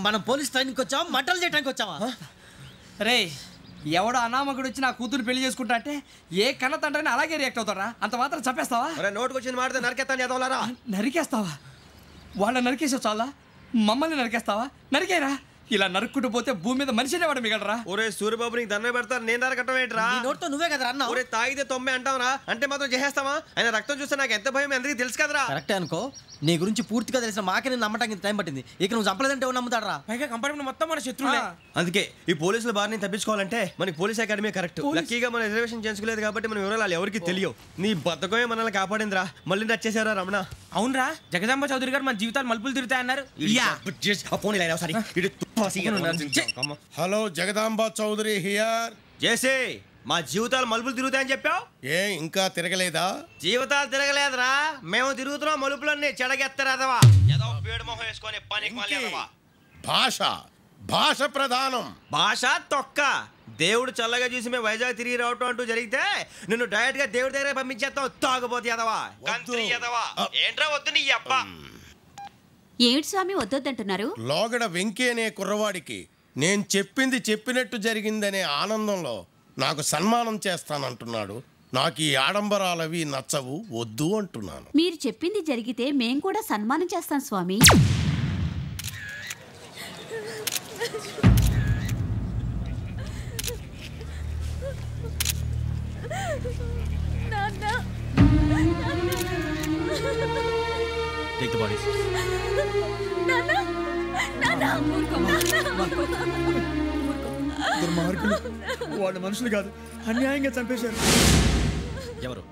మనం పోలీస్ ట్రైనింగ్కి వచ్చావా మంటలు చేయడానికి వచ్చావా? రే ఎవడో అనామకుడు వచ్చి నా కూతురు పెళ్లి చేసుకుంటా అంటే ఏ కన్న తండ్రిని అలాగే రియాక్ట్ అవుతారా? అంత మాత్రం చంపేస్తావా? నోటుకు వచ్చింది మాడితే నరికేస్తాను చదవాలరా. నరికేస్తావా? వాళ్ళ నరికేసావు చాలా, మమ్మల్ని నరికేస్తావా? నరికేరా. ఇలా నరుక్కుంటూ పోతే భూమి మీద మనిషినే వాడు మిగలరా. ఒరే సూర్యబాబు నీకు దండ పెడతాను, నేను నరకటం ఏంట్రా? నోట్తో నువ్వే కదా అన్నా. ఒరే తాగితే తొమ్మే అంటావురా, అంటే మాత్రం చేసేస్తావా? ఆయన రక్తం చూస్తే నాకు ఎంత భయం అందరికీ తెలుసు కదరా. కరెక్టే అనుకో, నీ గురించి పూర్తిగా తెలిసిన మాకే నేను నమ్మటానికి టైం పట్టింది. ఇక నువ్వు చంపలేదంటే ఎవరు నమ్ముతాడరా? పైగా కంపార్ట్మెంట్ మొత్తం మన శత్రువులే. అందుకే ఈ పోలీసుల బారిని తప్పించుకోవాలంటే మనకి పోలీస్ అకాడమీ కరెక్ట్. లక్కీగా మనం రిజర్వేషన్ చేసుకోలేదు కాబట్టి మనం వివరాలు ఎవరికి తెలియవు. నీ బతకమే మనల్ని కాపాడిందిరా. మళ్ళీ నచ్చేసారా రమణ? అవునరా, జగదాంబ చౌదరి గారు మన జీవితాలు మలుపులు తిరుగుతాయన్నారు. Hello, Jagadamba Chowdary here. జేసే మా జీవితాలు మలుపులు తిరుగుతాయని చెప్పావు, ఏ ఇంకా తిరగలేదా? జీవితాలు తిరగలేదురా, మేము తిరుగుతున్నాం మలుపులన్నీ. చెడగెత్తరాదవా ఏదో పేడు మొహం వేసుకొని పనికి. భాష భాష ప్రధానం. భాష తొక్క. దేవుడు చల్లగా చూసి మేము వైజాగ్ తిరిగి రావటం అంటూ జరిగితే నిన్ను డైరెక్ట్ గా దేవుడి దగ్గర పంపించేస్తాం. తాగబోతు ఎదవా, గంత్రి ఎదవా. ఏంట్రా వద్దు నీ అబ్బా. ఏమిటి స్వామి వద్దంటున్నారు? లోగడ వెంకీ అనే కుర్రవాడికి నేను చెప్పింది చెప్పినట్టు జరిగిందనే ఆనందంలో నాకు సన్మానం చేస్తానంటున్నాడు. నాకు ఈ ఆడంబరాలవి నచ్చవు, వద్దు అంటున్నాను. మీరు చెప్పింది జరిగితే మేం కూడా సన్మానం చేస్తాం స్వామి. Take the bodies. దుర్మార్గులు, వాళ్ళు మనుషులు కాదు, అన్యాయంగా చంపేశారు. ఎవరు?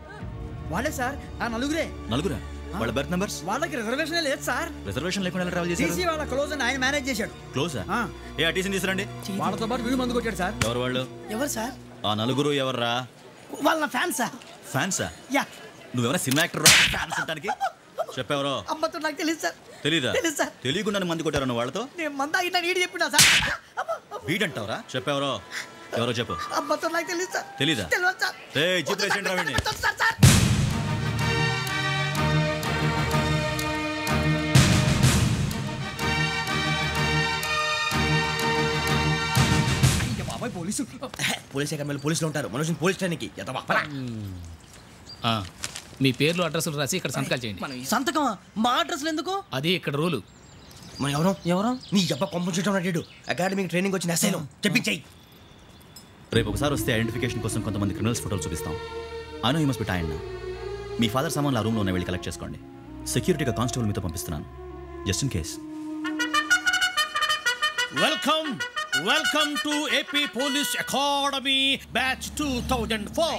వాళ్ళే సార్, ఆ నలుగురే. నలుగురా? వాళ్ళ బర్త్ నంబర్స్? వాళ్ళకి రిజర్వేషన్ లేదు సార్. రిజర్వేషన్ లేకుండా ట్రావెల్ చేశారు? వాళ్ళ క్లోజ్ అని ఆయన మేనేజ్ చేశాడు. క్లోజా? ఏ అటీసీని తీసురండి. వాళ్ళతో పాటు వీడు మందు కొట్టాడు సార్. ఎవరు వాళ్ళు? ఎవరు సార్? ఆ నలుగురు ఎవర్రా? వాళ్ళ ఫ్యాన్స్ సార్. ఫ్యాన్సా? యా. నువ్వెవరా సినిమా యాక్టర్? ఫ్యాన్స్ అంటానికి చెప్పెవరో? అమ్మతో నాకు తెలియదు సార్. తెలీదా? తెలుసు సార్. తెలియకుండా మంది కొట్టారు వాళ్ళతో? నేను మంద అయినా నీడి చెప్పినా సార్. వీడంటావరా? చెప్పెవరో? ఎవరో చెప్పు. అమ్మతో నాకు తెలియదు సార్. తెలీదా? తెలియదు సార్. చెప్పేసి రావండి. పోలీస్ అకాడమీలో పోలీసులు ఉంటారు, మనుషులు పోలీస్ ట్రైనింగ్కి ఎదవా. మీ పేర్లు అడ్రస్లు రాసి ఇక్కడ సంతకాలు చేయండి. సంతకమా? మా అడ్రస్లు ఎందుకు? అది ఇక్కడ రూలు. మన ఎవరు నీ అబ్బా పంపించడం అడిగాడు. అకాడమిక్ ట్రైనింగ్ వచ్చిన అసలు చెప్పించాయి. రేపు ఒకసారి వస్తే ఐడెంటిఫికేషన్ కోసం కొంతమంది క్రిమినల్స్ ఫోటోలు చూపిస్తాం. I know you must be tired now. Me father సామాన్లు ఆ రూమ్లో ఉన్న వెళ్ళి కలెక్ట్ చేసుకోండి. సెక్యూరిటీగా కానిస్టేబుల్ మీతో పంపిస్తున్నాను, just in case. Welcome to AP police academy batch 2004.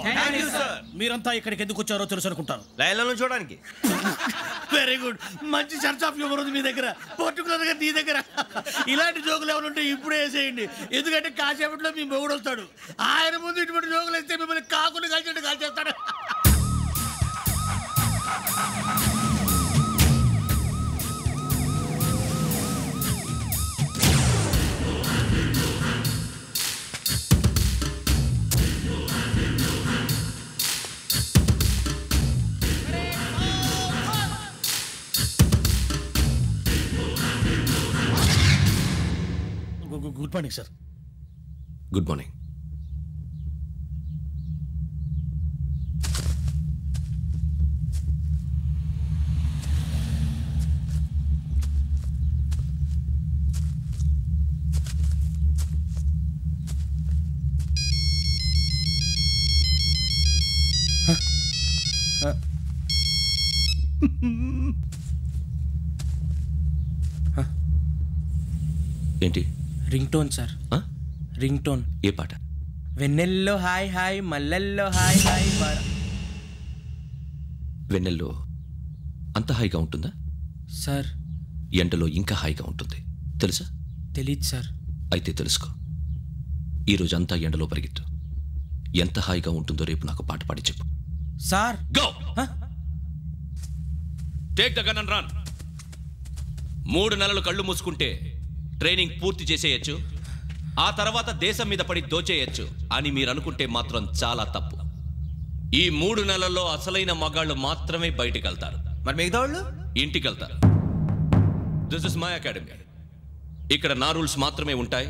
మీరంతా ఇక్కడికి ఎందుకు వచ్చారో తెలుసు అనుకుంటాను. లైన్లను చూడడానికి. వెరీ గుడ్, మంచి సెన్స్ ఆఫ్ హ్యూమర్ ఉంది మీ దగ్గర, పర్టికులర్ గా నీ దగ్గర. ఇలాంటి జోకులు ఎవరు ఉంటే ఇప్పుడే వేసేయండి, ఎందుకంటే కాసేపట్లో మీ మొగుడు వస్తాడు. ఆయన ముందు ఇటువంటి జోకులు వేస్తే మిమ్మల్ని కాకులు కాల్చేట్టు కాల్చేస్తాడు. Good morning sir. Good morning. ఏంటి? Ring tone sir. Ring tone. ఏ పాట? వెన్నెల్లో హాయ్ హాయ్, మల్లెల్లో హాయ్ హాయ్. వెన్నెల్లో అంత హాయిగా ఉంటుందా సార్? ఎండలో ఇంకా హాయిగా ఉంటుంది తెలుసా? తెలీదు సార్. అయితే తెలుసుకో, ఈరోజు అంతా ఎండలో పరిగెత్తు. ఎంత హాయిగా ఉంటుందో రేపు నాకు పాట పాడి చెప్పు. Sir go. Take the gun and run. 3 నెలలు కళ్ళు మూసుకుంటే ట్రైనింగ్ పూర్తి చేసేయచ్చు, ఆ తర్వాత దేశం మీద పడి దోచేయచ్చు అని మీరు అనుకుంటే మాత్రం చాలా తప్పు. ఈ 3 నెలల్లో అసలైన మగాళ్ళు మాత్రమే బయటికి వెళ్తారు. మరి మిగతా వాళ్ళు ఇంటికి వెళ్తారు. This is my academy. ఇక్కడ నా రూల్స్ మాత్రమే ఉంటాయి.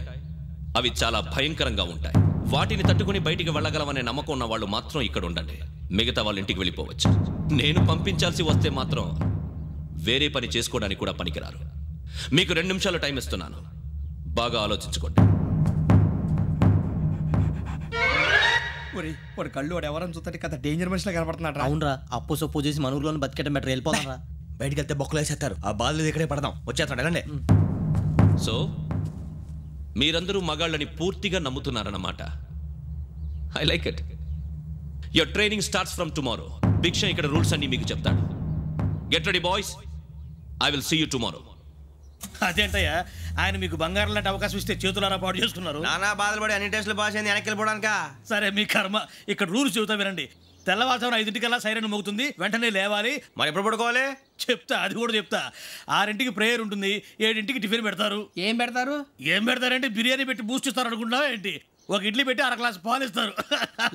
అవి చాలా భయంకరంగా ఉంటాయి. వాటిని తట్టుకుని బయటికి వెళ్ళగలమనే నమ్మకం ఉన్న వాళ్ళు మాత్రం ఇక్కడ ఉండండి. మిగతా వాళ్ళ ఇంటికి వెళ్ళిపోవచ్చు. నేను పంపించాల్సి వస్తే మాత్రం వేరే పని చేసుకోవడానికి కూడా పనికిరారు. మీకు 2 నిమిషాలు టైం ఇస్తున్నాను. బాగా ఆలోచించుకోండి. వాడు కళ్ళు వాడు ఎవరని చూస్తే కదా డేంజర్ మనిషిలో కనపడుతున్నాడు. అవునరా, అప్పు సొప్పు చేసి మన ఊర్లో బతికేయడం బెటర్. వెళ్ళిపోతాం రా. బయటికి వెళ్తే బొక్కలు వేసేస్తారు. ఆ బాధలు ఇక్కడే పడదాం. వచ్చేస్తాడు ఎలాండి. సో మీరందరూ మగాళ్ళని పూర్తిగా నమ్ముతున్నారన్నమాట. I like it. Your training starts from tomorrow. Bhiksha ఇక్కడ రూల్స్ అన్ని మీకు చెప్తాడు. Get ready boys. I will see you tomorrow. అదేంటయ్యా, ఆయన మీకు బంగారం లాంటి అవకాశం ఇస్తే చేతులారా పాటు చేసుకున్నారు. నానా బాధలు పడి అన్ని టెస్టులు పాస్ అయింది, వెనక్కి వెళ్ళిపోవడానికా? సరే మీ కర్మ. ఇక్కడ రూల్స్ చెబుతా వినండి. తెల్లవారుజామున 5 సైరన్ మోగుతుంది, వెంటనే లేవాలి. మరి ఎప్పుడు పడుకోవాలి చెప్తా, అది కూడా చెప్తా. 6 ప్రేయర్ ఉంటుంది, 7 టిఫిన్ పెడతారు. ఏం పెడతారు? ఏం పెడతారంటే బిర్యానీ పెట్టి బూస్ట్ ఇస్తారు అనుకుంటున్నావా ఏంటి? ఒక ఇడ్లీ పెట్టి 1/2 గ్లాస్ పాలు ఇస్తారు.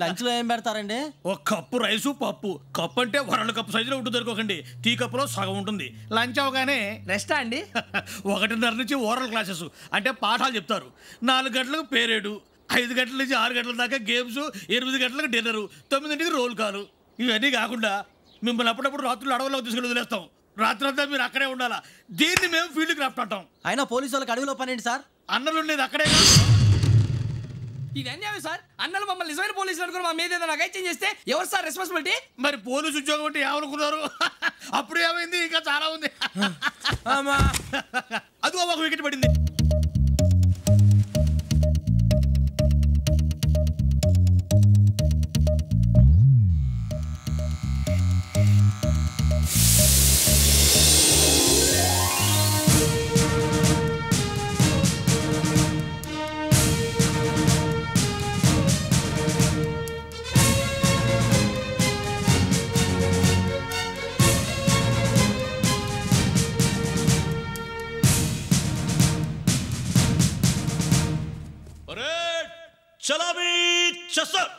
లంచ్ లో ఏం పెడతారండి? ఒక కప్పు రైసు పప్పు. కప్పు అంటే 1/2 కప్పు సైజులో ఉంటుంది అనుకోకండి. టీ కప్పులో సగం ఉంటుంది. లంచ్ అవగానే రెస్టా అండి? 1:30 నుంచి ఓరల్ క్లాసెస్ అంటే పాఠాలు చెప్తారు. 4 గంటలకు పేరేడు, 5 గంటల నుంచి 6 గంటల దాకా గేమ్స్, 8 గంటలకు డిన్నరు, 9 రోల్ కాలు. ఇవన్నీ కాకుండా మిమ్మల్ని అప్పుడప్పుడు రాత్రులు అడవుల్లో తీసుకెళ్ళి వదిలేస్తాం. రాత్రంతా మీరు అక్కడే ఉండాలా. దీన్ని మేము ఫీల్డ్ క్రాఫ్ట్ అంటాం. అయినా పోలీసు వాళ్ళకి అడవిలో పని ఏంటి సార్? అన్నలు ఉండేది అక్కడే. ఇది అన్యాయం సార్. అన్నలు మమ్మల్ని నిజమైన పోలీసులు అనుకుని మా మీద ఏదైనా అగైత్యం చేస్తే ఎవరు సార్ రెస్పాన్సిబిలిటీ? మరి పోలీసు ఉద్యోగం అంటే ఏమనుకున్నారు? అప్పుడు ఏమైంది? ఇంకా చాలా ఉంది. అదిగో ఒక వికెట్ పడింది. చలాబీ చసర్.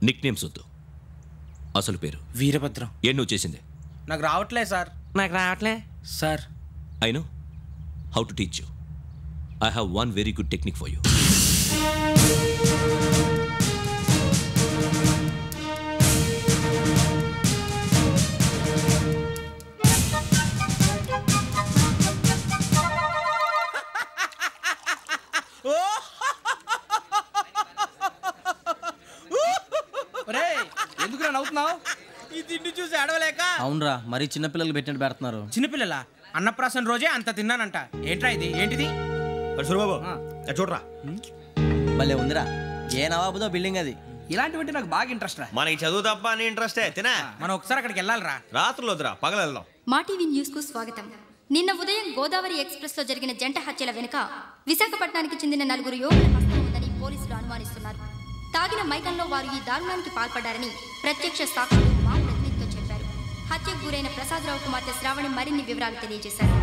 నిక్ నేమ్స్ వద్దు, అసలు పేరు. వీరభద్రం. ఏం నువ్వు చేసింది? నాకు రావట్లే సార్. నాకు రావట్లే sir. I know how to teach you. I have one very good technique for you. ఎందుకు నవ్వుతున్నావు? ఈ తిండి చూసి అడవలేక. అవునరా, మరి చిన్నపిల్లలు పెట్టినట్టు పెడుతున్నారు. చిన్నపిల్లల అన్నప్రాసన రోజే అంత తిన్నానంట. ఏంట్రా ఇది? ఏంటిది? సూరిబాబు చూడరా. భలే ఉందిరా. ఏ నవాబుదో బిల్డింగ్ అది. ఇలాంటివంటే నాకు బాగా ఇంట్రెస్ట్ రా. మనకి చదువు తప్ప అని ఇంట్రెస్టే. తినా మనం ఒకసారి అక్కడికి వెళ్ళాలిరా. రాత్రులు వద్దురా, పగలు వెళ్దాం. మా టీవీ న్యూస్ కు స్వాగతం. నిన్న ఉదయం గోదావరి ఎక్స్ప్రెస్ లో జరిగిన జంట హత్యల వెనుక విశాఖపట్నానికి చెందిన 4 యువకుల హస్తం ఉందని పోలీసులు అనుమానిస్తున్నారు. తాగిన మైకంలో వారు ఈ దారుణానికి పాల్పడ్డారని ప్రత్యక్ష సాక్షులు మా ప్రతినిధితో చెప్పారు. హత్యకు గురైన ప్రసాదరావు కుమార్తె శ్రావణి మరిన్ని వివరాలు తెలియజేశారు.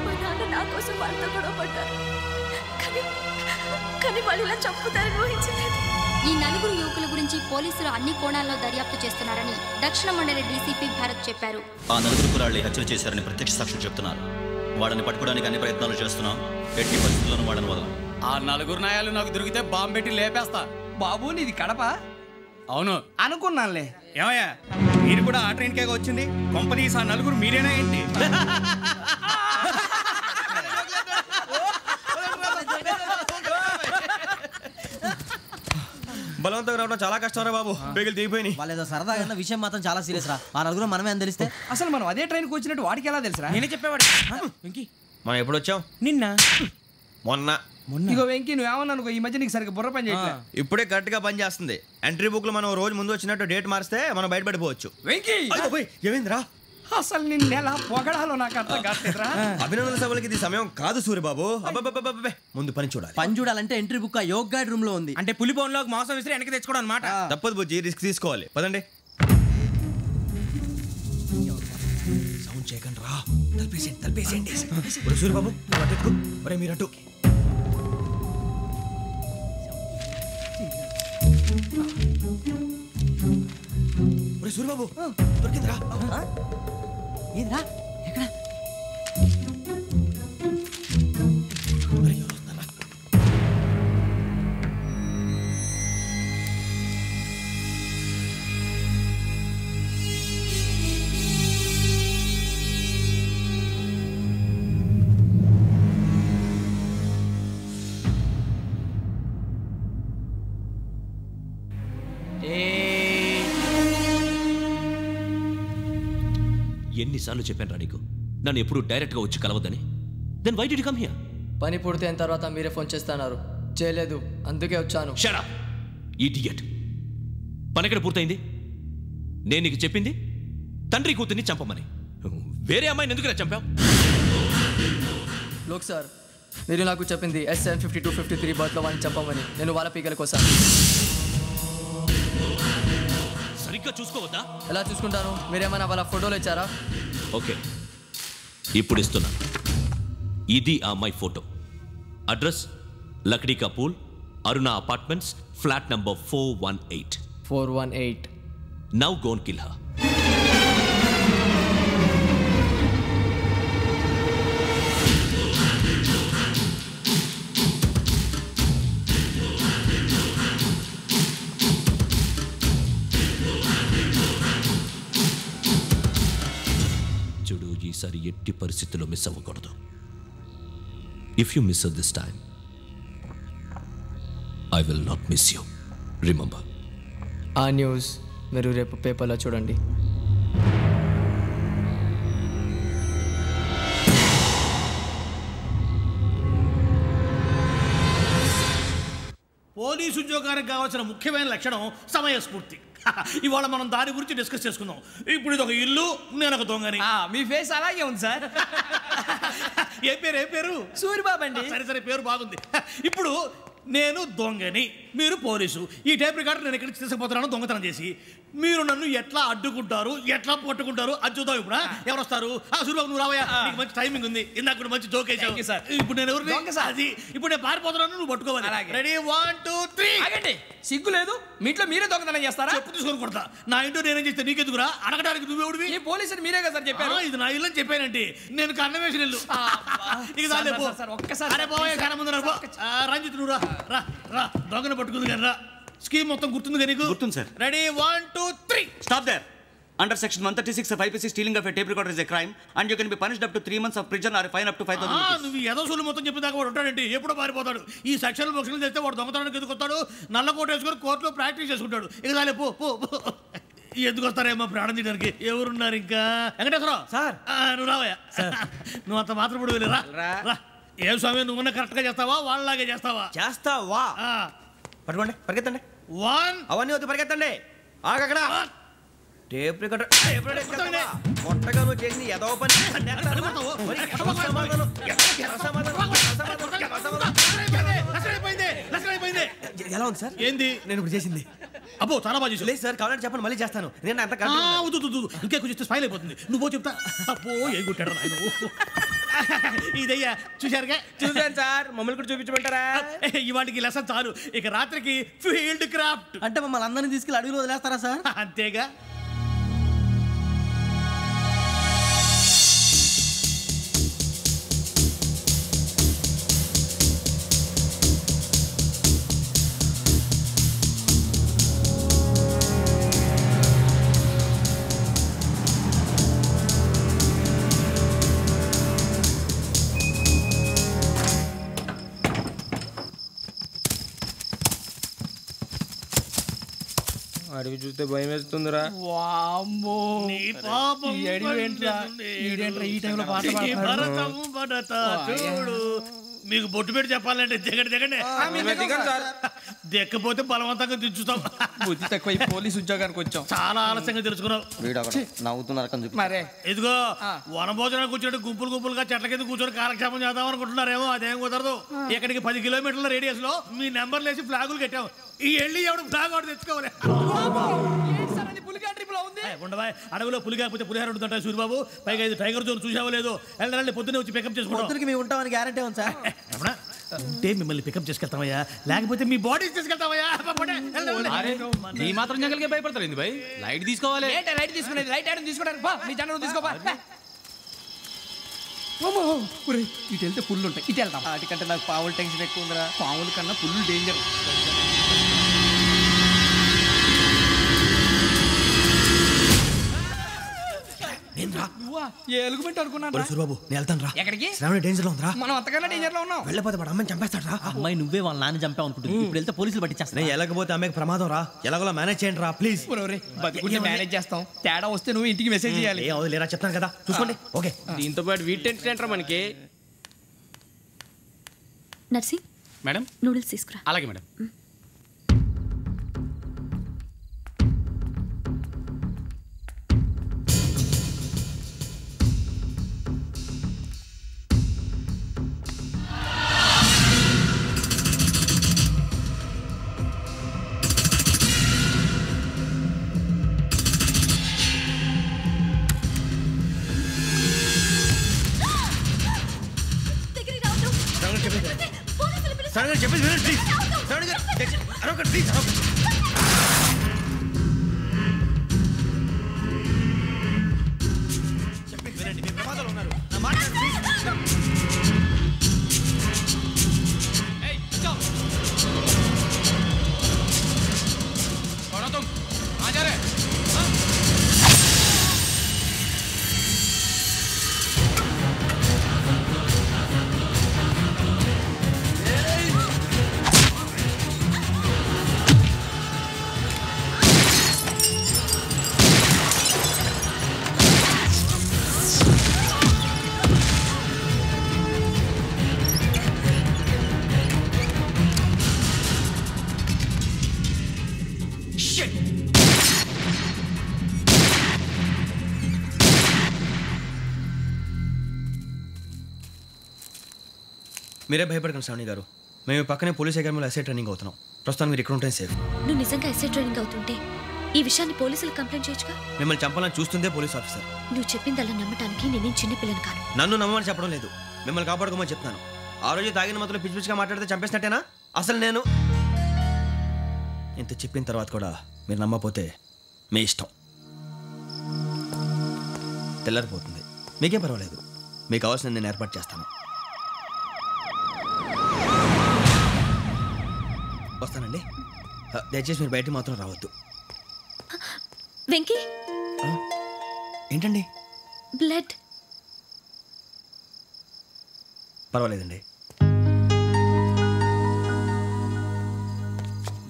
మా నాన్న నా కోసం వాళ్ళతో గొడవ పడ్డారు, కానీ వాళ్ళు ఇలా చంపుతారని ఊహించలేదు. ఈ 4 యువకుల గురించి పోలీసులు అన్ని కోణాల్లో దర్యాప్తు చేస్తున్నారని దక్షిణ మండలి డీసీపీ భరత్ చెప్పారు. ఆ 4 కుర్రాళ్ళు హత్యలు చేశారని ప్రత్యక్ష సాక్షులు చెప్తున్నారు. వాళ్ళని పట్టుకోవడానికి అన్ని ప్రయత్నాలు చేస్తున్నాం. ఎట్టి పరిస్థితుల్లోనూ వాళ్ళని వదలం. ఆ 4 నాయాలు నాకు దొరికితే బాంబు పెట్టి లేపేస్తా. బాబు నీది కడప? అవును అనుకున్నానులే. ఏమయ్యా, మీరు కూడా ఆ ట్రైన్కే వచ్చింది? కంపెనీస్ ఆ 4 మీరేనా ఏంటి? బలవంతంగా రావడం చాలా కష్టం రా బాబు. బేగులు దిగిపోయినాయి. వాళ్ళేదో సరదాగా విషయం మాత్రం చాలా సీరియస్ రా. ఆ 4 మనమే అని తెలిస్తే అసలు మనం అదే ట్రైన్కి వచ్చినట్టు వాడికి ఎలా తెలుసురా? నేనే చెప్పేవాడు. మనం ఎప్పుడు వచ్చాం? నిన్న మొన్న. ఇగో వెంకీ, నువ్వేమన్నా అనుకో, ఈ మధ్య నీకు సరిగ్గా బుర్ర పని చేయట్లేదు. ఇప్పుడే కరెక్ట్ గా పని చేస్తుంది. ఎంట్రీ బుక్ లో మనం రోజు ముందు వచ్చినట్టు డేట్ మారిస్తే మనం బయటపడిపోవచ్చు. వెంకీ ఏమైందిరా? అసలు నిన్న ఎలా పొగడాలో నాకు అర్థం కాట్లేదురా. అభినందన సభలకి ఇది సమయం కాదు సూర్యబాబు. అబ్బబ్బబ్బబ్బబ్బే, ముందు పని చూడాలి. పని చూడాలంటే ఎంట్రీ బుక్ ఆ యోగ్ గైడ్ రూమ్ లో ఉంది. అంటే పులి బోన్లోకి మాంసం విసిరి వెనక్కి తెచ్చుకోవడం అనమాట. తప్పదు బుజ్జి, రిస్క్ తీసుకోవాలి. పదండి. సౌండ్ చేయకండి రా. తలపేసేయండి. సూర్యబాబు ఒరే మీరంటూ సూరిబాబు దొరికిందిరా. ఏదిరా ఎక్కడ? ఎన్నిసార్లు చెప్పాను నీకు నన్ను ఎప్పుడు డైరెక్ట్గా వచ్చి కలవద్దని? Then why did you come here? పని పూర్తయిన తర్వాత మీరే ఫోన్ చేస్తున్నారు. చేయలేదు, అందుకే వచ్చాను. Shut up idiot. పని ఎక్కడ పూర్తయింది? నేను నీకు చెప్పింది తండ్రి కూతుర్ని చంపమని. వేరే అమ్మాయిని ఎందుకు చంపావు? లోక్ సార్, మీరు నాకు చెప్పింది SN 5253 బర్త్లో వాడిని చంపమని. నేను వాళ్ళ పీకల కోసం. సరిగ్గా చూసుకోవద్దా? ఎలా చూసుకుంటాను? మీరేమైనా వాళ్ళ ఫోటోలు ఇచ్చారా? ఓకే, ఇప్పుడు ఇస్తున్నా. ఇది ఆ అమ్మాయి ఫోటో. అడ్రస్ లక్డీ కా pool, Aruna apartments, flat number 418. 418. Now go and kill her. చూడు, ఈసారి ఎట్టి పరిస్థితుల్లో మిస్ అవ్వకూడదు. If you miss this time I will not miss you. Remember. ఆ న్యూస్ మీరు రేపు పేపర్లో చూడండి. పోలీసు ఉద్యోగానికి కావాల్సిన ముఖ్యమైన లక్షణం సమయస్ఫూర్తి. ఇవాళ మనం దాని గురించి డిస్కస్ చేసుకుందాం. ఇప్పుడు ఇది ఒక ఇల్లు, నేను ఒక దొంగని. మీ ఫేస్ అలాగే ఉంది సార్. ఏ పేరు? సూరిబాబు అండి. సరే పేరు బాగుంది. ఇప్పుడు నేను దొంగని, మీరు పోలీసు. ఈ టైప్ రికార్డు నేను ఎక్కడికి తీసుకుపోతున్నాను దొంగతనం చేసి. మీరు నన్ను ఎట్లా అడ్డుకుంటారు, ఎట్లా పట్టుకుంటారు అది చూద్దాం. ఇప్పుడు ఎవరు వస్తారు? సూరిబాబు నువ్వు రావయ్యా, నీకు మంచి టైమింగ్ ఉంది. ఇందాక మంచి జోక్ వేసావు. ఇప్పుడు నేను ఎవరు? అది ఇప్పుడు నేను పారిపోతున్నాను, నువ్వు పట్టుకోవాలి. రెడీ 1 2 3. ఆగండి, సిగ్గు లేదు? మీ ఇంట్లో మీరే దొంగతనం చేస్తారా? చెప్పు తీసుకొని కొడతా. నా ఇంట్లో నేనేం చేస్తే నీకెందుకురా? అడగడానికి నువ్వెవడివి? ఈ పోలీసులు మీరే కదా సార్ చెప్పారు. ఇది నా ఇల్లు అని చెప్పానండి. నేను కన్న వేసిన ఇల్లు. ఇక ఒక్కసారి రంజిత్ నువ్వు రా, దొంగను పట్టుకుంది కానీ రా. స్కీమ్ మొత్తం గుర్తుంది కానీ నీకు? గుర్తుంది sir. Ready 1 2 3. Stop there. Under section 136 of IPC, stealing of a tape recorder is a crime and you can be punished up to 3 months of prison or a fine up to 5,000 rupees. నువ్వు ఎదసూలు మొత్తం చెప్పేదాకా వాడు ఉంటాడండి. ఎప్పుడో పారిపోతాడు. ఈ section బుక్స్లు చేస్తే వాడు దొంగతనానికి ఎందుకు వస్తాడు? నల్ల కోట వేసుకొని కోర్టులో ప్రాక్టీస్ చేసుకుంటాడు. ఇక చాలే పో. ఎందుకు వస్తారేమో ప్రాణం తీయడానికి? ఎవరున్నారు ఇంకా? వెంకటేశ్వరరావు సార్, నువ్వు రావయ్యా. నువ్వు అంత మాత్రం ఇప్పుడు వెళ్ళి రా. ఏం స్వామి, నువ్వున్న కరెక్ట్ గా చేస్తావా, వాళ్ళలాగే చేస్తావా? పట్టుకోండి, పరిగెత్తండి. 1 అవన్నీ వద్దు, పరిగెత్తండి. ఆగక్కడ టేప్ రికార్డర్ మొట్టగా నువ్వు చేసిన ఏదో పని. ఎలా ఉంది సార్? ఏంది నేను ఇప్పుడు చేసింది? అబ్బో చాలా బాగా చేసి. లేదు సార్, కావాలంటే చెప్పండి, మళ్ళీ చేస్తాను. నేను అంత ఇంకే కొంచెం స్మైల్ అయిపోతుంది. నువ్వు చెప్తా. అబ్బో ఏ కొట్టాడు నాయన. ఇదయ్యా చూశారుగా? చూసాను సార్. మమ్మల్ని కూడా చూపించమంటారా? ఇవాటికి లెసన్ చాలు. ఇక రాత్రికి ఫీల్డ్ క్రాఫ్ట్. అంటే మమ్మల్ని అందరినీ తీసుకెళ్ళి అడవిలో వదిలేస్తారా సార్? అంతేగా. అడవి చూస్తే భయం వేస్తుందిరా. చూడు, మీకు బొట్టు పెట్టి చెప్పాలంటే దిగండి. దిక్కపోతే బలవంతంగా దించుతాం. బుద్ధి తక్కువ పోలీసు ఉద్యోగానికి వచ్చాం. చాలా ఆలస్యంగా తెలుసుకున్నావు. నవ్వుతున్నారు. మరే ఇదిగో వనభోజనానికి కూర్చోండి. గుంపులుగా చెట్ల కింద కూర్చొని కాలక్షేపం చేద్దాం అనుకుంటున్నారేమో. అదేం కుదరదు. ఇక్కడికి 10 కిలోమీటర్ల రేడియస్ లో మీ నెంబర్లు వేసి ఫ్లాగులు కట్టాం. ఈ వెళ్ళి ఎవడు ఫ్లాగ్ ఆర్డర్ తెచ్చుకోవాలి. ఉండవా, అడవిలో పులి కాకపోతే పులిహార ఉంటుంట సూరిబాబు. పైగా ఇది టైగర్ జోన్ చూసావో లేదో. వెళ్ళండి, పొద్దున్నే వచ్చి పికప్ చేసుకుంటాం. మేము ఉంటామని గ్యారంటీ ఉంది సార్. ఉంటే మిమ్మల్ని పికప్ చేసుకెళ్తామయ్యా, లేకపోతే మీ బాడీ తీసుకెళ్తామయ్యా. ఈ మాత్రం జంగల్కే భయపడతారు ఏంది భయ్? లైట్ తీసుకోవాలి. లైట్ తీసుకునేది లైట్ ఆడని తీసుకోవడానికి బా మీ జనం తీసుకోబా. ఇటు వెళ్తే పుల్లు ఉంటాయి, ఇటు వెళ్తాం. వాటికంటే నాకు పావుల టెన్షన్ ఎక్కువ ఉందిరా. పాముల కన్నా పుల్లు డేంజర్. ఏ ఎలుగుబెట్టి అనుకున్నాను సూరిబాబు నేను వెళ్తాను రా. ఎక్కడికి? శ్రావణి డేంజర్ లో ఉందిరా. మనం అంతకన్నా డేంజర్ లో ఉన్నాం. వెళ్ళపోతే వాడు అమ్మని చంపేస్తాడు రా. అమ్మాయి నువ్వే వాళ్ళ నాన్న చంపావు అనుకుంటుంది, ఇప్పుడు వెళ్తే పోలీసులు పట్టించేస్తా. నేను వెళ్ళకపోతే అమ్మకి ప్రమాదం రా. ఎలాగోలా మేనేజ్ చేయండి రా ప్లీజ్. బతుకుంటే మేనేజ్ చేస్తాం, తేడా వస్తే నువ్వు ఇంటికి మెసేజ్ చేయాలి. ఏ అవును లేరా చెప్తాను కదా, చూసుకోండి. ఓకే. దీంతో పాటు వీటి టెన్షన్ ఏంట్రా మనకి. నర్సింగ్ మేడం నూడిల్స్ తీసుకురా. అలాగే మేడం. చెప్పేసి వినండి ప్లీజ్. శ్రావణి గారు అరొకటి ప్లీజ్. చెప్పేసి వినండి, మీ ప్రమాదాలు ఉన్నారు. నా మాట ప్లీజ్. మీరే భయపడకండి శ్రావణి గారు, మేము పక్కనే పోలీస్ అకాడమీలో ఎస్ఐ ట్రైనింగ్ అవుతున్నాం. ప్రస్తుతం మీరు ఇక్కడ ఉంటే సేఫ్. నువ్వు నిజంగా ఎస్ఐ ట్రైనింగ్ అవుతుంటే ఈ విషయాన్ని పోలీసులకు కంప్లైంట్ చేయొచ్చుగా. మిమ్మల్ని చంపాలని చూస్తుందే పోలీస్ ఆఫీసర్. నువ్వు చెప్పిందల్లా నమ్మటానికి నేనేం చిన్న పిల్లని కాను. నన్ను నమ్మమని చెప్పడం లేదు, మిమ్మల్ని కాపాడుకోమని చెప్తున్నాను. ఆ రోజు తాగిన మొత్తంలో పిచ్చి పిచ్చిగా మాట్లాడితే చంపేసినట్టేనా? అసలు నేను ఇంత చెప్పిన తర్వాత కూడా మీరు నమ్మపోతే మీ ఇష్టం. తెల్లారిపోతుంది, మీకేం పర్వాలేదు. మీకు కావాల్సిన నేను ఏర్పాటు చేస్తాను. వస్తానండి. దయచేసి మీరు బయట మాత్రం రావద్దు. వెంకీ ఏంటండి? బ్లడ్. పర్వాలేదండి.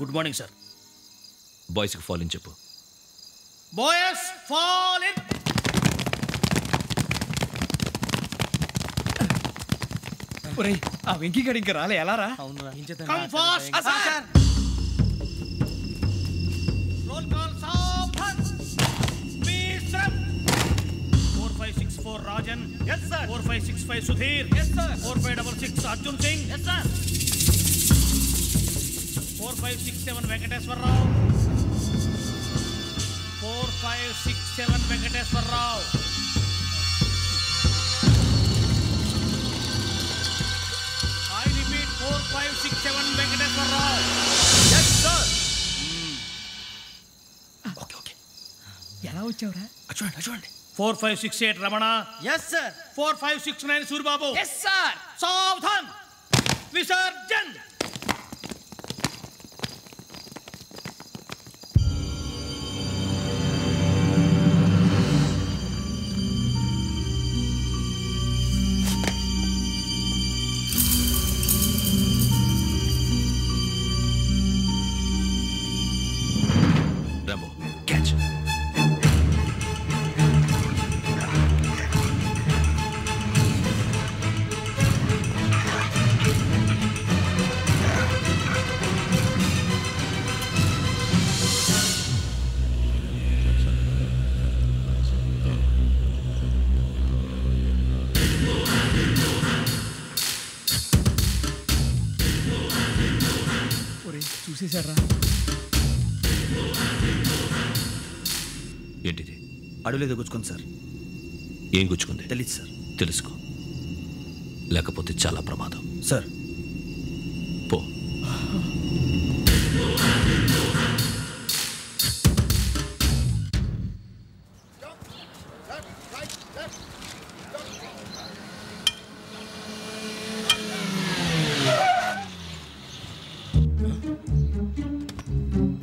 Good morning sir. బాయ్స్కి ఫాల్ ఇన్ చెప్పు. Boys fall in. ఒరేయ్ ఆ వెంకీ గడి ఇంకా రాలే, ఎలా రా? Come fast sir. Roll call సావధాన్. విశ్రమ్. 4564 Rajan. yes sir. 4565 Sudheer. yes sir. 4566 Arjun Singh. yes sir. 4567 Venkateswara Rao. 4567 Venkateswara Rao. I repeat 4567 Venkateswara Rao. yes sir. Okay okay. ఎలా వచ్చావురా? చూడండి చూడండి. 4568 Ramana. yes sir. 4569 Suribabu. yes sir. సావధాన్. విసర్జన్. Rambo catch. చూసేశారా? ఏంటిది? అడవిలో గుచ్చుకుంది సార్. ఏం గుచ్చుకుంది? తెలీదు సార్. తెలుసుకో, లేకపోతే చాలా ప్రమాదం. సార్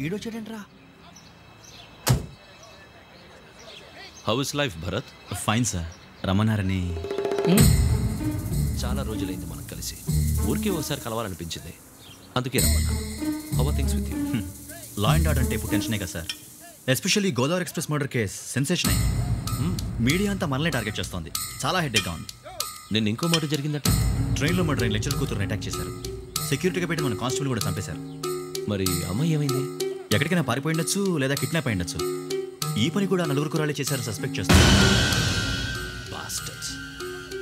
ఈడొచ్చాడేంట్రా? How is life Bharat? Fine sir. రమ్మన్నారని. చాలా రోజులైంది మనం కలిసి. ఊరికే ఒకసారి కలవాలనిపించింది, అందుకే రమ్మన్నా. How are things with you? Law and order అంటే ఇప్పుడు టెన్షనే కదా sir. Especially Godavari express murder case sensation అయింది. మీడియా అంతా మనల్ని టార్గెట్ చేస్తోంది. చాలా హెడ్ఏక్గా ఉంది. నేను ఇంకో మాట జరిగిందట. ట్రైన్లో మా ట్రైన్ లెక్చర్ కూతురుని అటాక్ చేశారు. సెక్యూరిటీగా పెట్టి మన కానిస్టేబుల్ కూడా చంపేశారు. మరి అమ్మాయి ఏమైంది? ఎక్కడికైనా పారిపోయి ఉండొచ్చు, లేదా కిడ్నాప్ అయి ఉండొచ్చు. ఈ పని కూడా నలుగురు కురాలే చేశారు సస్పెక్ట్ చేస్తారు.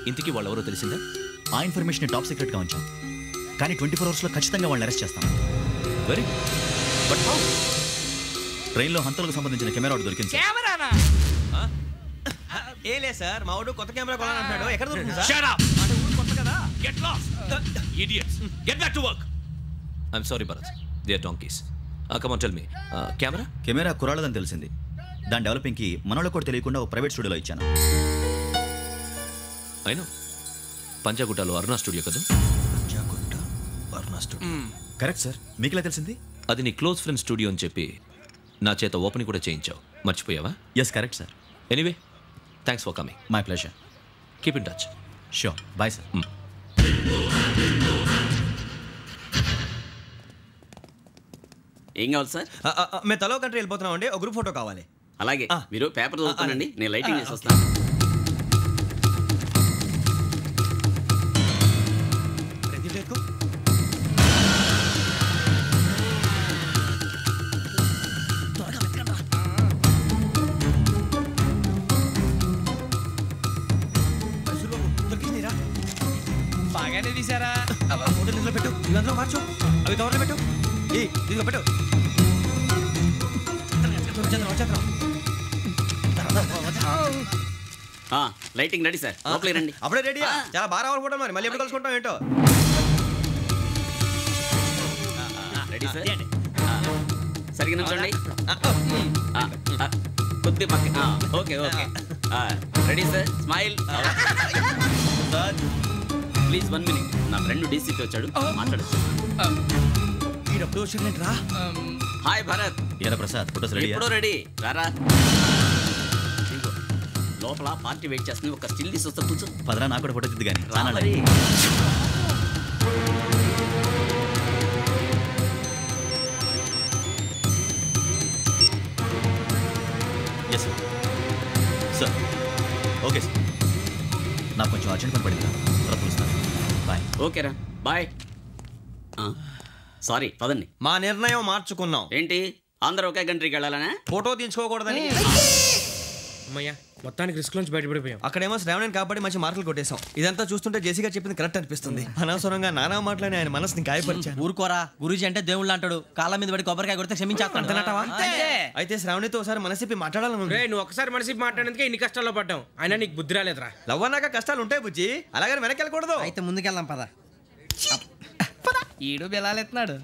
ఇంతకీ వాళ్ళు ఎవరో తెలిసిందా? ఆ ఇన్ఫర్మేషన్ టాప్ సీక్రెట్గా ఉంచాం, కానీ 24 అవర్స్లో ఖచ్చితంగా వాళ్ళని అరెస్ట్ చేస్తాం. Very but how? ట్రైన్లో హంతలకు సంబంధించిన కెమెరా ఒకటి దొరికింది. ఏం లేదు సార్, మా వాడు కొత్త కెమెరా కొనాలంటున్నాడు. ఎక్కడ దొరుకుతుంది సార్? Shut up! కొత్త కదా, get lost idiots, get back to work. I'm sorry Bharat, they are donkeys. Come on, tell me, camera కురాలదని తెలిసింది. దాని డెవలపింగ్కి మనలో కూడా తెలియకుండా ఒక ప్రైవేట్ స్టూడియోలో ఇచ్చాను. అయినా పంజాగుట్టలో అరుణా స్టూడియో కదా? Panjagutta Aruna studio correct sir. మీకు ఎలా తెలిసింది? అది నీ క్లోజ్ ఫ్రెండ్ స్టూడియో అని చెప్పి నా చేత ఓపెనింగ్ కూడా చేయించావు. మర్చిపోయావా? Yes correct sir. Anyway, thanks for coming. My pleasure. Keep in touch. Sure. Bye sir. ఏం కావాలి సార్? మేము తలో కంట్రీ వెళ్ళిపోతున్నాం అండి, ఒక గ్రూప్ ఫోటో కావాలి. అలాగే, మీరు పేపర్ చదువుతానండి, నేను లైటింగ్ చేసి వస్తాను. బాగానే తీసారా? ఫోటో ఇందులో పెట్టు, ఇదంతా మార్చు, అవి కవర్లో పెట్టు. దీనిలో పెట్టు. లైటింగ్ రెడీ సార్, లోపలికి రండి. అప్పుడే రెడీ? చాలా బాగా రావాలి ఫోటో, మరి మళ్ళీ ఎప్పుడు కలుసుకుంటాం ఏంటో. రెడీ సార్, సరిగ్గా నిల్చోండి. కొద్ది పక్క. Okay okay, ready sir. Smile. Please 1 minute, నా ఫ్రెండ్ డీసీపీ వచ్చాడు, మాట్లాడచ్చు. హాయ్ భరత్. ఏరా ప్రసాద్, ఫోటోస్ రెడీ? ఎప్పుడో రెడీ, రారా. లోపల పార్టీ వెయిట్ చేస్తుంది, ఒక స్టిల్ తీసి వస్తా, కూర్చో. పదరా, నాకు కూడా ఫోటో తిద్దు కానీ. Yes sir. Sir okay sir, నాకు కొంచెం అర్జెంట్ పని పడింది, తర్వాత పిలుస్తాను. బాయ్. ఓకేరా, బాయ్. సారీ, పదండి. మా నిర్ణయం మార్చుకున్నాం. ఏంటి, అందరూ ఒకే కంట్రీకి వెళ్ళాలనే? ఫోటో తీసుకోకూడదని. అమ్మయ్యా, మొత్తానికి రిస్క్ నుంచి బయటపడిపోయాం. అక్కడేమో శ్రావణిని కాబట్టి మంచి మార్కులు కొట్టేశాం. ఇదంతా చూస్తుంటే జేసీగా చెప్పింది కరెక్ట్ అనిపిస్తుంది. అనవసరంగా నానా మాటలని ఆయన మనసుని గాయపరిచాను. ఊరుకోరా, గురూజీ అంటే దేవుళ్ళు అంటాడు. కాళ్ళ మీద పడి కొబ్బరికాయ కొడితే క్షమించేస్తానంటావా? అయితే శ్రావణితో ఒకసారి మనసిప్పి మాట్లాడాలను. నువ్వు ఒకసారి మనసిప్పి మాట్లాడేందుకే ఇన్ని కష్టాల్లో పడ్డాం. అయినా నీకు బుద్ధి రాలేదురా. లవ్ అన్నాక కష్టాలు ఉంటాయి బుజ్జి, అలాగని వెనక్కి వెళ్ళకూడదు. అయితే ముందుకెళ్దాం పద. ఈడు బెలాలెత్తున్నాడు.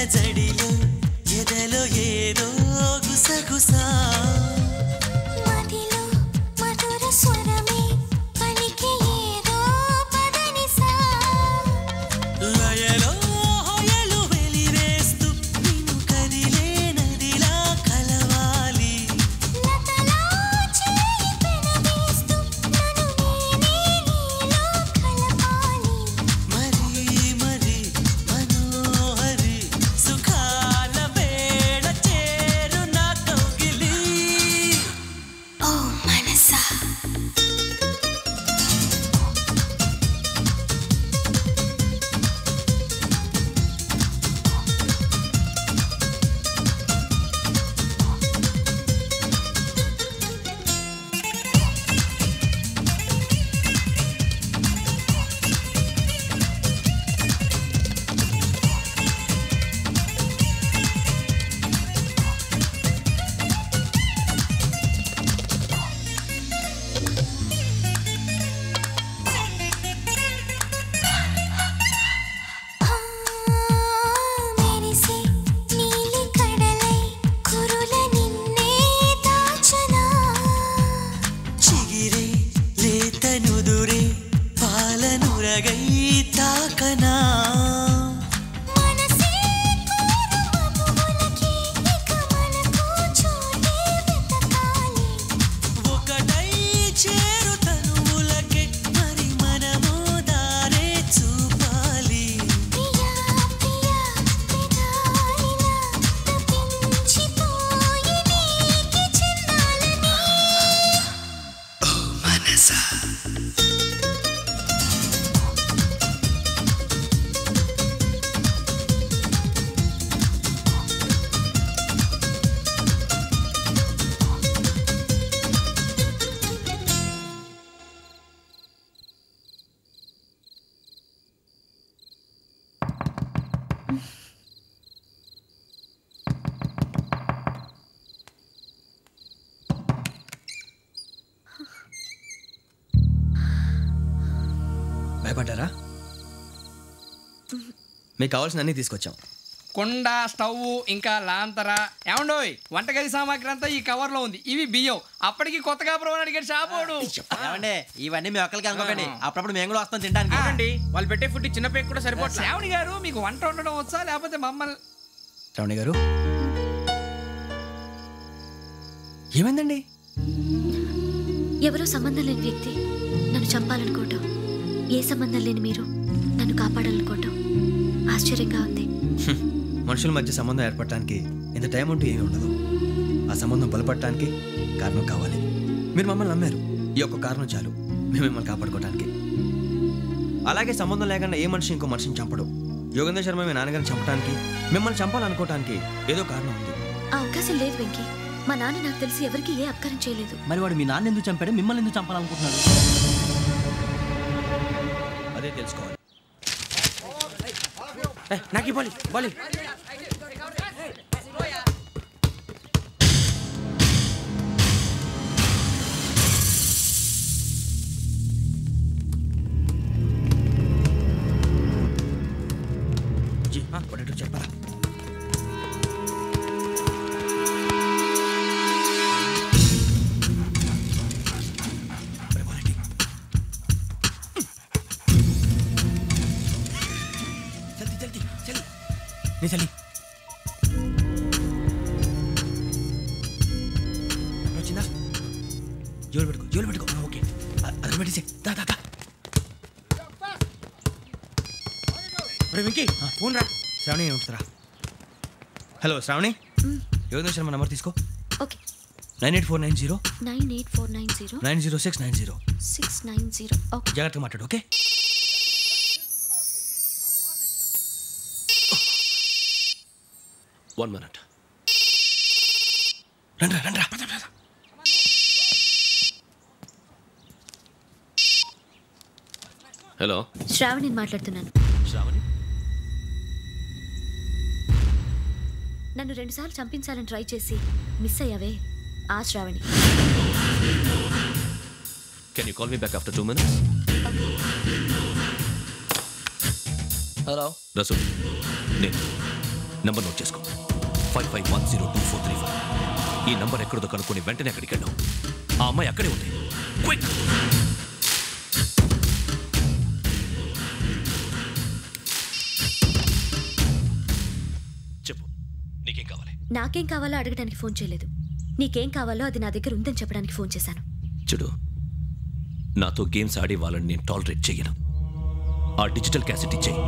అలజడిలో ఎదలో ఏదో గుసగుసా మదిలో మధుర స్వరమే పలికి ఏదో పదనిసా లయలో హొయలు వెలివేస్తూ నిన్ను కదిలే నదిలా కలవాలి లతలా చేయి పెనవేస్తూ నన్ను నేనే నీలో కలపాలి మరి మరి మనోహరి సుఖాల వేళ చేరు నా కౌగిలి ఓ మనసా మెరిసే నీలి కడలై కురుల నిన్నే దాచనా చిగిరే లేత నుదురే పాలనురగై తాకనా మనసే కోరు మధువులకి ఇక మనకు చోటే వెతకాలి ఒకటై చేరు తనువులకే మరి మనము దారే చూపాలి ప్రియా ప్రియా పెదాయిలా తప్పించిపోయి నీకి చెందాలని ఓ మనసా భయపడ్డారా? మీకు కావాల్సిన అన్ని తీసుకొచ్చాం. కుండ, స్టవ్, ఇంకా లాంతర. ఏమండోయ్, వంటగది సామాగ్రి అంతా ఈ కవర్లో ఉంది. ఇవి బియ్యం. అప్పటికి కొత్తగా ప్రవణ అడిగాడు షాపోడు. ఏమండి, ఇవన్నీ మీ ఒక్కరికి అనుకోకండి, అప్పుడప్పుడు మేము కూడా వస్తాం తినడానికి. వాళ్ళు పెట్టే ఫుడ్ చిన్న పేక్ కూడా సరిపోతుంది. శ్రావణి గారు, మీకు వంట వండడం వచ్చా లేకపోతే మమ్మల్ని? శ్రావణి గారు ఏమైందండి? ఎవరో సంబంధం లేని వ్యక్తి నన్ను చంపాలనుకోవటం, ఏ సంబంధం లేని మీరు నన్ను కాపాడాలనుకోవటం ఆశ్చర్యంగా ఉంది. మనుషుల మధ్య సంబంధం ఏర్పడటానికి ఇంత టైం ఉంటూ ఏమీ ఉండదు. ఆ సంబంధం బలపడటానికి కారణం కావాలి. మీరు మమ్మల్ని నమ్మారు, ఈ ఒక్క కారణం చాలు మేము మిమ్మల్ని కాపాడుకోవడానికి. అలాగే సంబంధం లేకుండా ఏ మనిషి ఇంకో మనిషిని చంపడు. యోగేంద్ర శర్మ మీ నాన్నగారిని చంపడానికి, మిమ్మల్ని చంపాలనుకోవటానికి ఏదో కారణం ఉంది. ఆ అవకాశం లేదు వెంకీ. మా నాన్న నాకు తెలిసి ఎవరికి ఏ అపకారం చేయలేదు. మరి వాడు మీ నాన్న ఎందుకు చంపాడు, మిమ్మల్ని ఎందుకు చంపాలనుకుంటున్నాడు? అదే తెలుసుకోవాలి. నాకు బాలి బాలి చెప్పరా? చలి వచ్చిందా? జోలు పెట్టుకో. ఓకే, అది పెట్టేసి దా. వెంకీ ఫోన్ రా. శ్రావణి ఉంటుందిరా. హలో శ్రావణి, యోగేంద్ర శర్మ నంబర్ తీసుకో. ఓకే. 98490 98490 90690. 690. ఓకే, జాగ్రత్తగా మాట్లాడు. ఓకే. One minute. రండ్రా. హలో, శ్రావణి మాట్లాడుతున్నాను. శ్రావణి, నన్ను 2 సార్లు చంపించాలని ట్రై చేసి మిస్ అయ్యావే, ఆ Shravani. Can you call me back after 2 minutes? Hello Rasu, నేను నంబర్ నోట్ చేసుకో 55102435. ఈ నంబర్ ఎక్కడదో కనుక్కొని వెంటనే అక్కడికి వెళ్ళాం. ఆ అమ్మాయి అక్కడే ఉంది. క్విక్! చెప్పు, నీకేం కావాలి? నాకేం కావాలో అడగడానికి ఫోన్ చేయలేదు. నీకేం కావాలో అది నా దగ్గర ఉందని చెప్పడానికి ఫోన్ చేశాను. చూడు, నాతో గేమ్స్ ఆడే వాళ్ళని నేను టాలరేట్ చెయ్యను. ఆ డిజిటల్ క్యాసెట్ ఇచ్చేయి.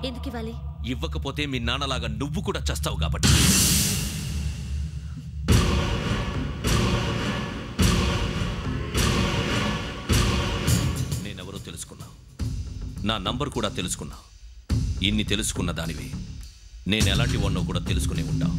ఎందుకు ఇవ్వాలి? ఇవ్వకపోతే మీ నాన్నలాగా నువ్వు కూడా చస్తావు కాబట్టి. నేనెవరో తెలుసుకున్నావు, నా నంబర్ కూడా తెలుసుకున్నావు. ఇన్ని తెలుసుకున్న దానివి నేను ఎలాంటి వాడినో కూడా తెలుసుకునే ఉంటావు.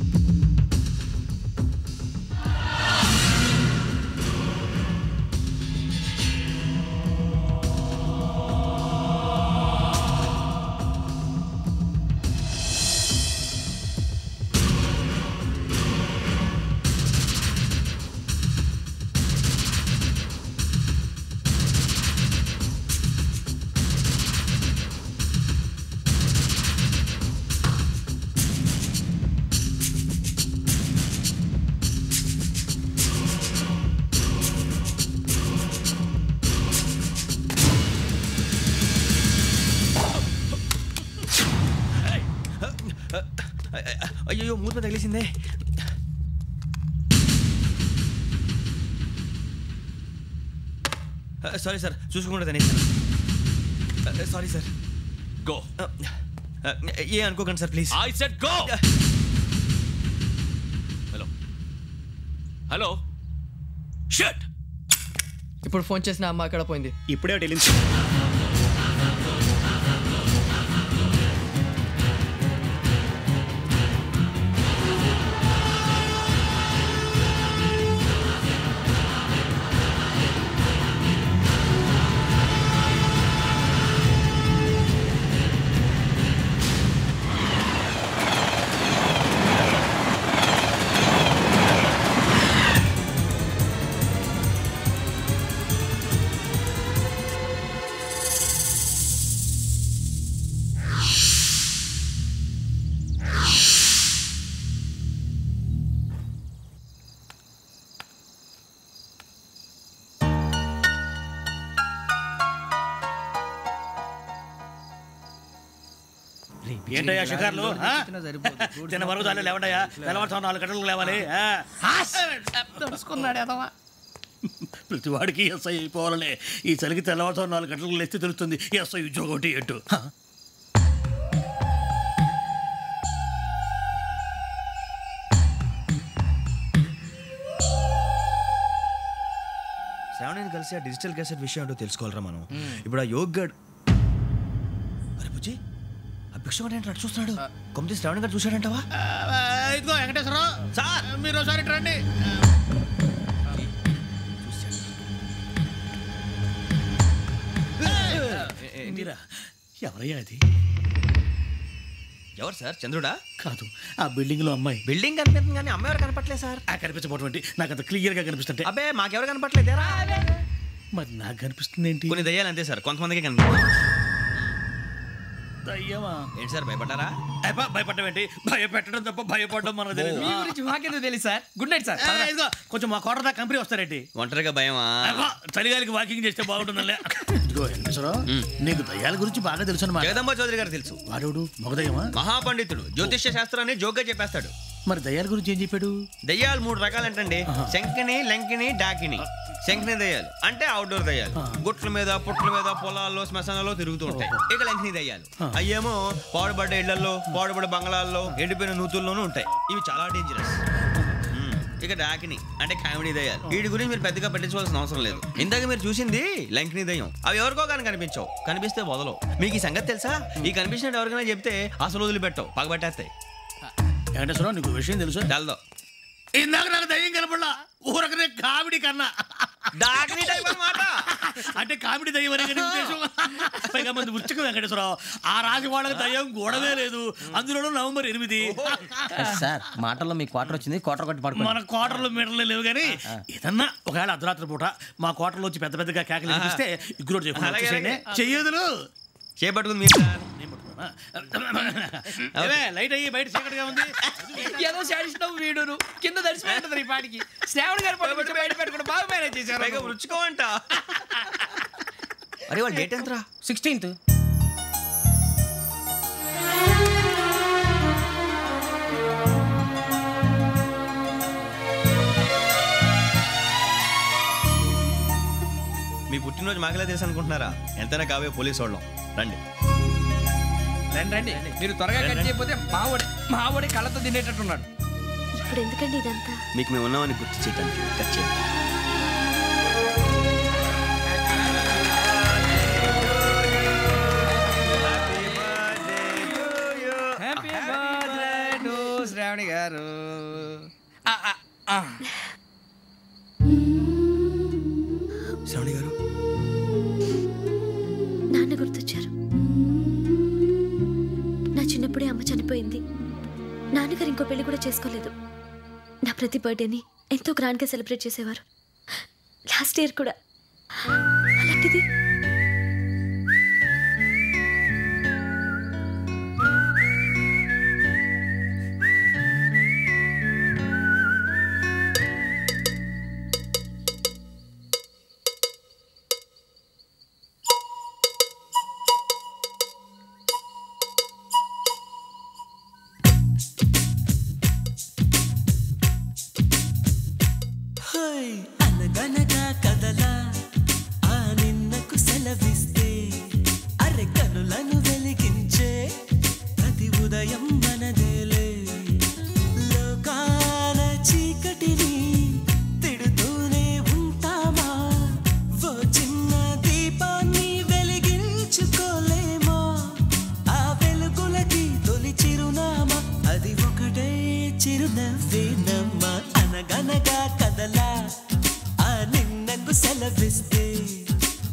అయ్యో, మూత తగిలేసిందే. సారీ సార్, చూసుకుంటా తినేసాను. Sorry sir. గో. ఏ అనుకోకండి sir, please. I said go. Hello hello, shut. ఇప్పుడు ఫోన్ చేసిన అమ్మ అక్కడ పోయింది. ఇప్పుడే వెళ్ళింది. ఏంటయ్యా షికార్లు? తిన్న వరకు దాన్ని లేవండయ్యా. తెల్లవారుతో 4 గంటలకు లేవాలి. ప్రతి వాడికి ఎస్ఐ అయిపోవాలనే ఈ చలికి తెల్లవారుతో 4 గంటలకు లేస్తే తెలుస్తుంది ఎస్ఐ ఉద్యోగం ఒకటి ఎట్టు. శ్రావణిని కలిసి ఆ డిజిటల్ క్యాసెట్ విషయం ఏంటో తెలుసుకోవాలరా మనం. ఇప్పుడు ఆ యోగ్గడ్, అరే బుజ్జి, ఆ భిక్షం ఏంటో చూస్తున్నాడు. కొమ్మిది శ్రావణి గారు చూశాడంటావా? ఇదిగో వెంకటేశ్వరరావు సార్, మీరు ఒకసారి రండి. ఎవరయ్యా అది? ఎవరు సార్? చంద్రుడా? కాదు, ఆ బిల్డింగ్ లో అమ్మాయి. బిల్డింగ్ కనిపిస్తుంది కానీ అమ్మాయి ఎవరు కనపట్లేదు సార్. కనిపించబోటువంటి నాకు అంత క్లియర్ గా కనిపిస్తుంటే. అబ్బే, మాకెవరు కనపట్లేదేరా? మరి నాకు కనిపిస్తుంది ఏంటి? కొన్ని దయ్యాలు అంతే సార్, కొంతమందికి కనిపిస్తుంది. దయ్యమా? ఏంటి సార్, భయపడ్డారా? భయపడడం ఏంటి? భయపెట్టడం తప్ప భయపడడం మనకు తెలియదు. మీ గురించి మాకెందుకు తెలియదు సార్. Good night sir. ఇదిగో కొంచెం మా కోట దాకా కంపెనీ వస్తారేంటి? ఒంటరిగా భయమా? చలిగాలికి వాకింగ్ చేస్తే బాగుంటుందిలే. ఇదిగో వెంకటేశ్వరరావు, నీకు దయ్యాల గురించి బాగా తెలుసు అన్నమాట. జగదంబ చౌదరి గారు తెలుసు. వాడు మగదయ్యమా? మహాపండితుడు, జ్యోతిష్య శాస్త్రాన్ని జోగ్గా చెప్పేస్తాడు. మరి దయ్యాల గురించి ఏం చెప్పాడు? దయ్యాలు 3 రకాలంటండి. శంకిని, లంకిని, డాకిని. శంకిని దయ్యాలు అంటే అవుట్డోర్ దయ్యాలు, గుట్ల మీద పుట్ల మీద పొలాల్లో శ్మశానాల్లో తిరుగుతూ ఉంటాయి. ఇక లంకిని దయ్యాలు అయ్యేమో పాడుబడ్డ ఇళ్లలో, పాడుబడ్డ బంగ్లాల్లో, ఎండిపోయిన నూతుల్లోనూ ఉంటాయి. ఇవి చాలా డేంజరస్. ఇక డాకిని అంటే కామెడీ దయ్యాలు. వీటి గురించి మీరు పెద్దగా పట్టించుకోవాల్సిన అవసరం లేదు. ఇందాక మీరు చూసింది లంకిని దయ్యం. అవి ఎవరికో కానీ కనిపించవు, కనిపిస్తే వదలవు. మీకు ఈ సంగతి తెలుసా? ఈ కనిపించినట్టు ఎవరికైనా చెప్తే అసలు వదిలిపెట్టవు, పగబట్టేస్తాయి. వెంకటేశ్వరరావు, నీకు విషయం తెలుసు? తెల్దో. ఇందాక నాకు దయ్యం కనపడలా, ఊరకనే కామెడీ కన్నా. అంటే కామెడీ దయ్యం అనే ఉద్దేశం. పైగా మంది ఉచ్చక వెంకటేశ్వరరావు, ఆ రాజు వాళ్ళకి దయ్యం గొడవే లేదు. అందులో నవంబర్ 8. సార్, మాటల్లో మీ క్వార్టర్ వచ్చింది, క్వార్టర్ కొట్టి పడుకో. మన క్వార్టర్లో మీటర్లు లేవు కానీ ఏదన్నా ఒకవేళ అర్ధరాత్రి పూట మా క్వార్టర్లో వచ్చి పెద్ద పెద్దగా కేకలు ఇస్తే ఇగ్గురు చెయ్యదులు చేపట్టుకుంది మీరు. లైట్ అయ్యి బయట చీకటిగా ఉంది. ఏదో శాడిస్తున్నావు వీడును కింద దర్శనం ఈ పాటికి శ్రావణ్ గారు పట్టుకొచ్చి బయట పెట్టుకుంటే బాగా మేనేజ్ చేశారు. రుచుకోవంట. అరే వాళ్ళు డేట్ ఎంతరా? 16th. మీ పుట్టినరోజు మాకలే తెలుసు అనుకుంటున్నారా? ఎంతైనా కావే పోలీసు వాళ్ళం. రండి రండి రండి. మీరు త్వరగా కట్ చేయకపోతే మావోడి కళ్ళతో తినేటట్టున్నాడు. ఇప్పుడు ఎందుకండి ఇదంతా? మీకు మేము ఉన్నామని గుర్తు చేయడానికి కట్ చేయండి. హ్యాపీ బర్త్డే టు శ్రావణి గారు. శ్రావణి గారు నాన్న గుర్తొచ్చారు. నా చిన్నప్పుడే అమ్మ చనిపోయింది. నాన్నగారు ఇంకో పెళ్లి కూడా చేసుకోలేదు. నా ప్రతి బర్త్డేని ఎంతో గ్రాండ్గా సెలబ్రేట్ చేసేవారు. లాస్ట్ ఇయర్ కూడా. అలాంటిది అనగనగా కదలా ఆ నిన్నకు సెలవిస్తే అరె కనులను వెలిగించే ప్రతి ఉదయం మనదేలే. లోకాల చీకటిని తిడుతూనే ఉంటామా? ఓ చిన్న దీపాన్ని వెలిగించుకోలేమా? ఆ వెలుగులకి తొలి చిరునామా అది ఒకటే చిరునవ్వేనమ్మా. అనగనగా కదలా ఆ నిన్నకు సెలవిస్తే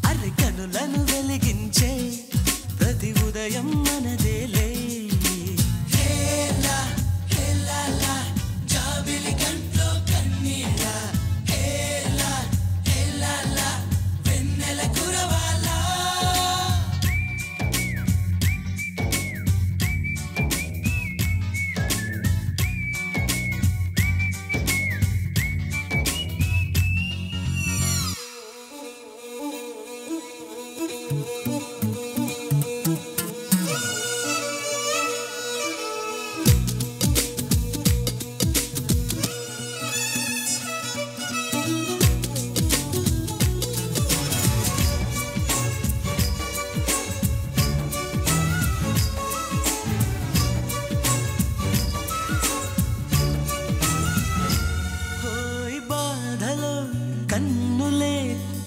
అరె కనులను వెలిగించే ప్రతి ఉదయం మనదేలే. హేలా హేలాలా జాబిలి గంట్లో కన్నీళ్ళ. హేలా హేలాలా వెన్నెల కురవాలా.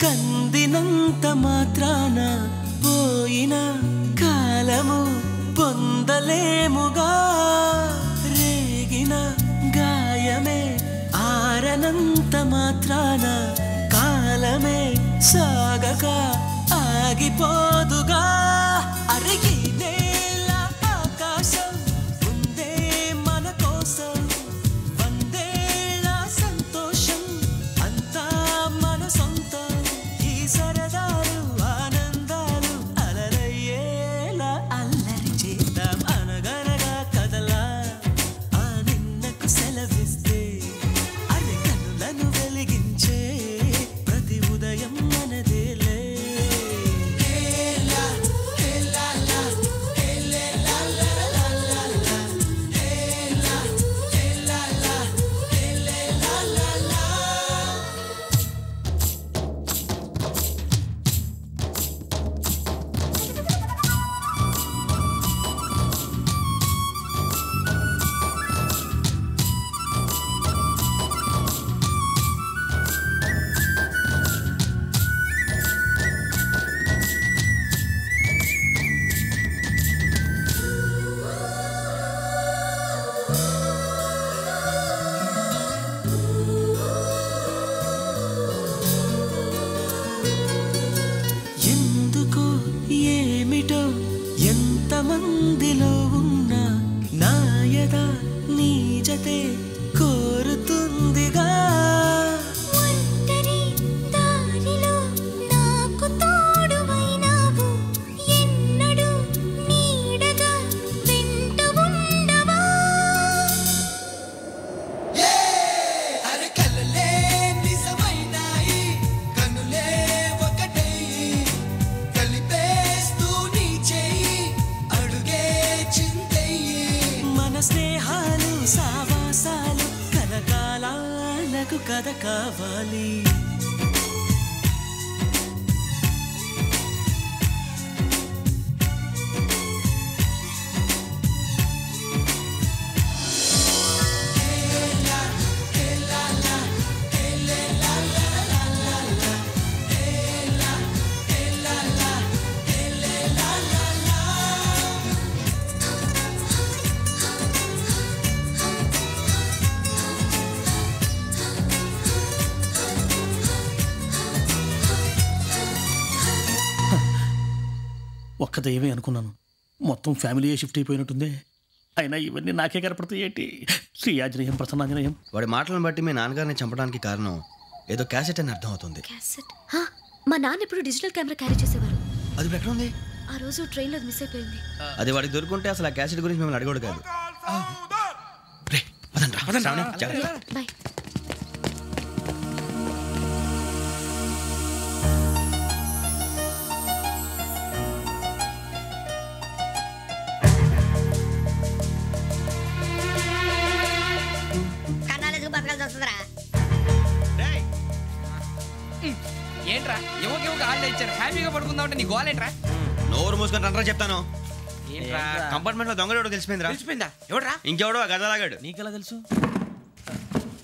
కందినంత మాత్రాన పోయిన కాలము పొందలేముగా. రేగిన గాయమే ఆరనంత మాత్రాన కాలమే సాగక ఆగిపోదుగా. అరిగి నేల ఆకాశం ఉందే మన కోసం. వందేళ్ళ సంతోషం అంతా మన సొంతం. ఈ సరదాలు ఆనందాలు అలరయ్యేలా అల్లరి చేద్దాం. అనగనగా కదలా ఆ నిన్నకు సెలవిస్తే అరె కనులను వెలిగించే ప్రతి ఉదయం మనదేలే. హేలా కథ కావాలి. ఒక్క దయ్యమే అనుకున్నాను, మొత్తం ఫ్యామిలీయే షిఫ్ట్ అయిపోయినట్టుందే. అయినా ఇవన్నీ నాకే కనపడతాయి ఏంటి? శ్రీ ఆంజనేయం ప్రసన్నాంజనేయం. వాడి మాటలను బట్టి మీ నాన్నగారిని చంపడానికి కారణం ఏదో క్యాసెట్ అని అర్థం అవుతుంది. క్యాసెట్? మా నాన్న ఇప్పుడు డిజిటల్ కెమెరా క్యారీ చేసేవారు. అది ఇప్పుడు ఎక్కడ ఉంది? ఆ రోజు ట్రైన్లో మిస్ అయిపోయింది. అది వాడికి దొరుకుంటే అసలు ఆ క్యాసెట్ గురించి మిమ్మల్ని అడగడు కాదు. బాయ్. ఏంట్రా ఎవరికి హాలిడే ఇచ్చారు, హ్యాపీగా పడుకుందాం అంటే నీ గోలేంట్రా? నోరు మూసుకొని రండ్రా చెప్తాను. ఏంట్రా కంపార్ట్మెంట్ లో దొంగడు తెలిసిపోయిందిరా. తెలిసిపోయిందా? ఎవడ్రా? ఇంకెవడో గదలాగాడు. నీకెలా తెలుసు?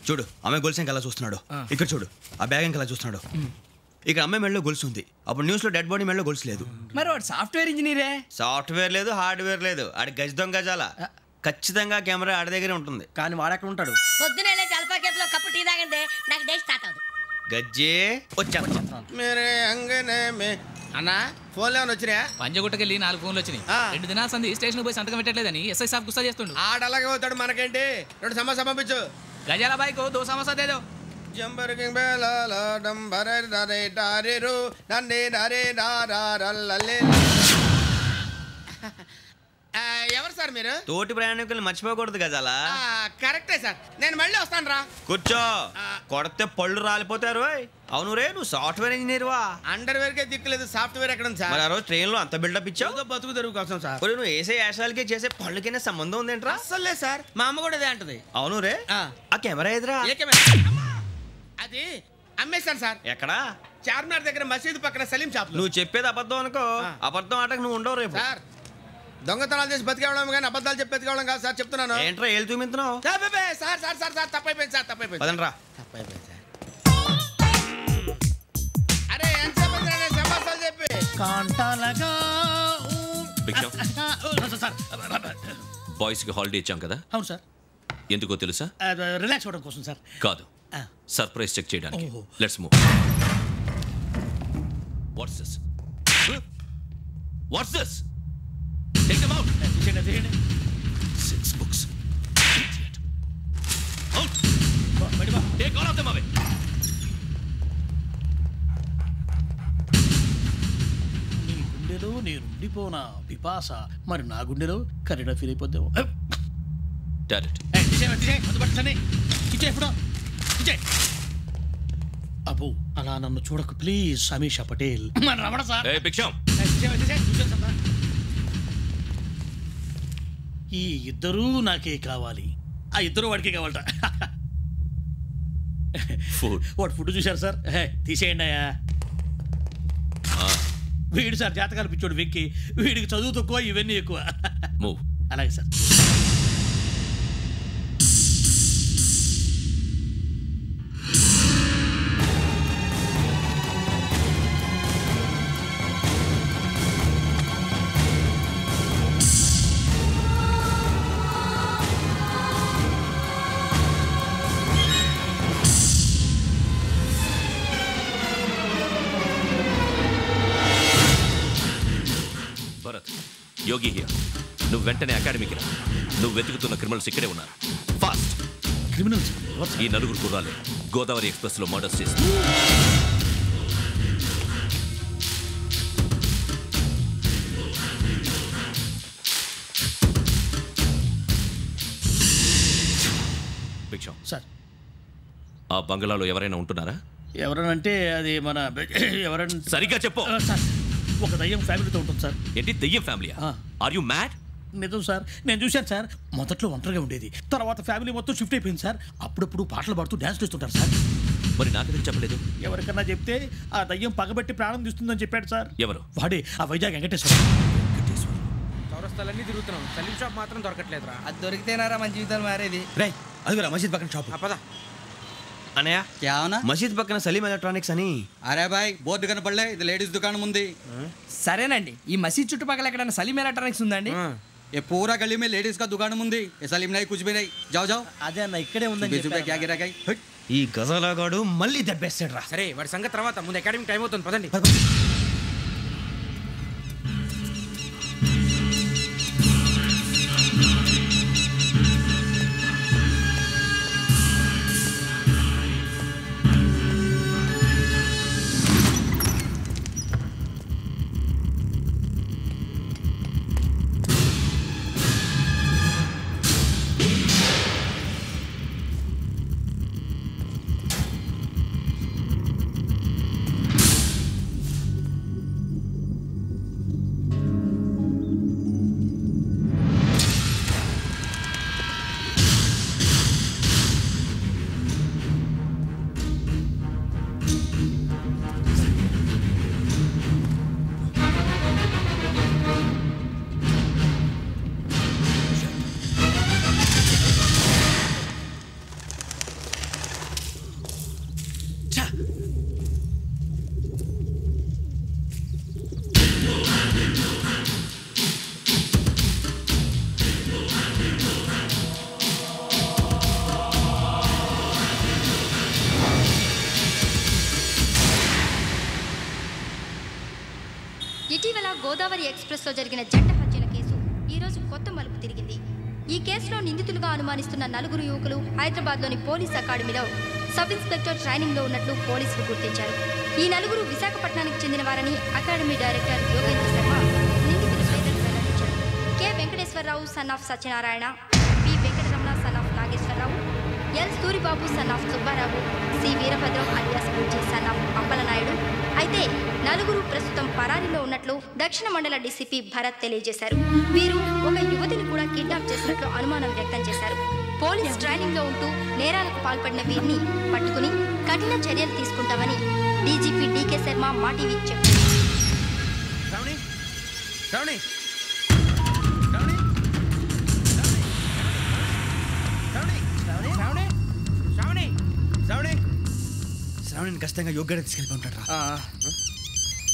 చూడు అమ్మాయి గొలుసు ఇంకలా చూస్తున్నాడు. ఇక్కడ చూడు ఆ బ్యాగ్ ఇంకలా చూస్తున్నాడు. ఇక్కడ అమ్మాయి మెడలో గొలుసు ఉంది. అప్పుడు న్యూస్ లో డెడ్ బాడీ మెడలో గొలుసు లేదు. మరి వాడు సాఫ్ట్వేర్ ఇంజనీరే. సాఫ్ట్వేర్ లేదు, హార్డ్వేర్ లేదు. ఆడి గజ దొంగ గజాల. ఖచ్చితంగా కెమెరా ఆడి దగ్గరే ఉంటుంది. కానీ వాడెక్కడ ఉంటాడు? పొద్దునే లేచి అల్ఫా కేఫ్ లో కప్పు టీ తాగిందే నాకు డే స్టార్ట్ అవుతుంది. గజ్జే వచ్చా మేరే అంగనే మే అన్నా ఫోన్లో ఏమైనా వచ్చినాయా? పంజగుట్టకెళ్ళి 4 ఫోన్లు వచ్చినాయి. 2 దినాల సంది స్టేషన్ పోయి సంతకం పెట్టలేదని ఎస్ఐ సాబ్ గుస్తా చేస్తుండు. ఆడలాగే పోతాడు, మనకేంటి? 2 సమస్య పంపించు. గజాల బైక్ 2 సమస్య దేదో. జంబర్కింగ్ బేలాల డంబరే డరే డారిరు నన్నే డరే డారల్లలే. ఎవరు సార్ మీరు? తోటి ప్రయాణికుల్ని మర్చిపోకూడదు గజాల. కరెక్టే సార్, నేను మళ్ళీ వస్తాను రా. కూర్చో, కొడితే పళ్ళు రాలిపోతారు. అవును రే, నువ్వు సాఫ్ట్వేర్ ఇంజనీర్ వా? అండర్వేర్ కే దిక్కులేదు, సాఫ్ట్వేర్ ఎక్కడ ఉంది సార్? మరి ఆ రోజు ట్రైన్ లో అంత బిల్డప్ ఇచ్చావు. బతుకు తెరుగు కోసం సార్. నువ్వు వేసే యాశాలకి చేసే పళ్ళకైనా సంబంధం ఉందేంట్రా? అస్సలు లేదు సార్, మా అమ్మ కూడా అదే అంటది. అవును రే, ఆ కెమెరా ఎదురా? ఏ కెమెరా? అది అమ్మేశాను సార్. ఎక్కడా? చార్మినార్ దగ్గర మసీదు పక్కన సలీం షాప్. నువ్వు చెప్పేది అబద్ధం అనుకో, అబద్ధం ఆటకు నువ్వు ఉండవు రేపు. సార్ దొంగతనాలు చేసి బతికేవడం కానీ అబద్ధాలు చెప్పి బతికేవడం కాదు సార్, చెప్తున్నాను. ఏంట్రా ఏళ్ళు చూపించున్నావు? సార్ సార్ సార్ సార్ తప్పైపోయింది సార్, తప్పైపోయింది. పదండ్రా. తప్పైపోయింది సార్. అరే ఎంతసేపు సమాసాలు చెప్పి కాంటాలగా బాయ్స్ కి హాలిడే ఇచ్చాం కదా? అవును సార్. ఎందుకో తెలుసా? రిలాక్స్ అవ్వడం కోసం సార్. కాదు, సర్ప్రైజ్ చెక్ చేయడానికి. Let's move. What's this? What's this? Take them out. 6 books. Out. Take all of them away. నీ గుండెలో నేను ఉండిపోనా పిపాస, మరి నా గుండెలో కరీడా ఫీల్ అయిపోద్దాము. అబ్బో అలా నన్ను చూడకు ప్లీజ్ సమీషా పటేల్. మన రమణ సార్. ఈ ఇద్దరూ నాకే కావాలి, ఆ ఇద్దరు వాడికే కావాలట. వాడు ఫుడ్ చూశారు సార్, తీసేయండి అయ్యా. వీడు సార్ జాతకాలు పిచ్చోడు వెక్కి, వీడికి చదువు తక్కువ ఇవన్నీ ఎక్కువ. అలాగే సార్. Yogi here. నువ్వు వెంటనే అకాడమీకి రా. నువ్వు వెతుకుతున్న క్రిమినల్స్ ఇక్కడే ఉన్నారు. ఫాస్ట్. క్రిమినల్స్? ఈ 4 కుర్రాలే గోదావరి ఎక్స్ప్రెస్ లో మర్డర్స్ చేస్తారు. భిక్షం సార్, ఆ బంగ్లాలో ఎవరైనా ఉంటున్నారా? ఎవరనంటే అది మన ఎవరైనా సరిగ్గా చెప్పు. సార్, ఒక దయ్యం ఫ్యామిలీతో ఉంటుంది సార్. ఏంటి దయ్యం ఫ్యామిలీ? Are you mad? నిజం సార్, నేను చూశాను సార్. మొదట్లో ఒంటరిగా ఉండేది, తర్వాత ఫ్యామిలీ మొత్తం షిఫ్ట్ అయిపోయింది సార్. అప్పుడప్పుడు పాటలు పాడుతూ డ్యాన్స్ చేస్తుంటారు సార్. మరి నాకెందుకు చెప్పలేదు? ఎవరికన్నా చెప్తే ఆ దయ్యం పగబెట్టి ప్రాణం తీస్తుందని చెప్పాడు సార్. ఎవరు? వాడే, ఆ వైజాగ్ వెంకటేశ్వర. చౌరస్తాలన్నీ తిరుగుతున్నాం, సలీం షాప్ మాత్రం దొరకట్లేదురా. అది దొరికితేనారా మన జీవితాలు మారేది. రేయ్ అదిగురా మసీద్ పక్కన షాప్. పద అనయ్య क्या होना? మసీద్ పక్కన సలీం ఎలక్ట్రానిక్స్ అని. అరే బాయ్ బోర్డు కనపడలే, ఇది లేడీస్ దుకాణం ఉంది. సరేనండి, ఈ మసీద్ చుట్టుపక్కల ఎక్కడైనా సలీం ఎలక్ట్రానిక్స్ ఉందండి? ये पूरा गली में लेडीज का दुकान मुंदी, ये सलीम नहीं कुछ भी नहीं. जाओ जाओ. అదే అన్న ఇక్కడే ఉందని 20 रुपए क्या गिरा गई? ఈ గజాలగాడు మళ్ళీ దెబ్బేస్తాడు రా. సరే వాడి సంగతి తర్వాత, ముందు అకాడమిక్ టైం అవుతుంది, పదండి. ఇటీవల గోదావరి ఎక్స్ప్రెస్లో జరిగిన జంట హత్యల కేసు ఈరోజు కొత్త మలుపు తిరిగింది. ఈ కేసులో నిందితులుగా అనుమానిస్తున్న 4 యువకులు హైదరాబాద్లోని పోలీస్ అకాడమీలో సబ్ ఇన్స్పెక్టర్ ట్రైనింగ్లో ఉన్నట్లు పోలీసులు గుర్తించారు. ఈ 4 విశాఖపట్నానికి చెందిన వారని అకాడమీ డైరెక్టర్ యోగేంద్ర శర్మ నిందితుల పేర్లను వెల్లడించారు. K Venkateswararao son of Satyanarayana, P Venkataramana son of Nageswararao, L Suribabu son of Subbarao, C Veerabhadram alias Bujji son of Appalanaidu. అయితే 4 ప్రస్తుతం పరారీలో ఉన్నట్లు దక్షిణ మండల డీసీపీ భరత్ తెలియజేశారు. వీరు ఒక యువతిని కూడా కిడ్నాప్ చేసినట్లు అనుమానం వ్యక్తం చేశారు. పోలీస్ ట్రైనింగ్ లో ఉంటూ నేరాలకు పాల్పడిన వీరిని పట్టుకుని కఠిన చర్యలు తీసుకుంటామని డీజీపీ డీకే శర్మ మా టీవీకి చెప్పారు. శ్రావణిని ఖచ్చితంగా యోగ్యంగా తీసుకెళ్ళి ఉంటాడు రా.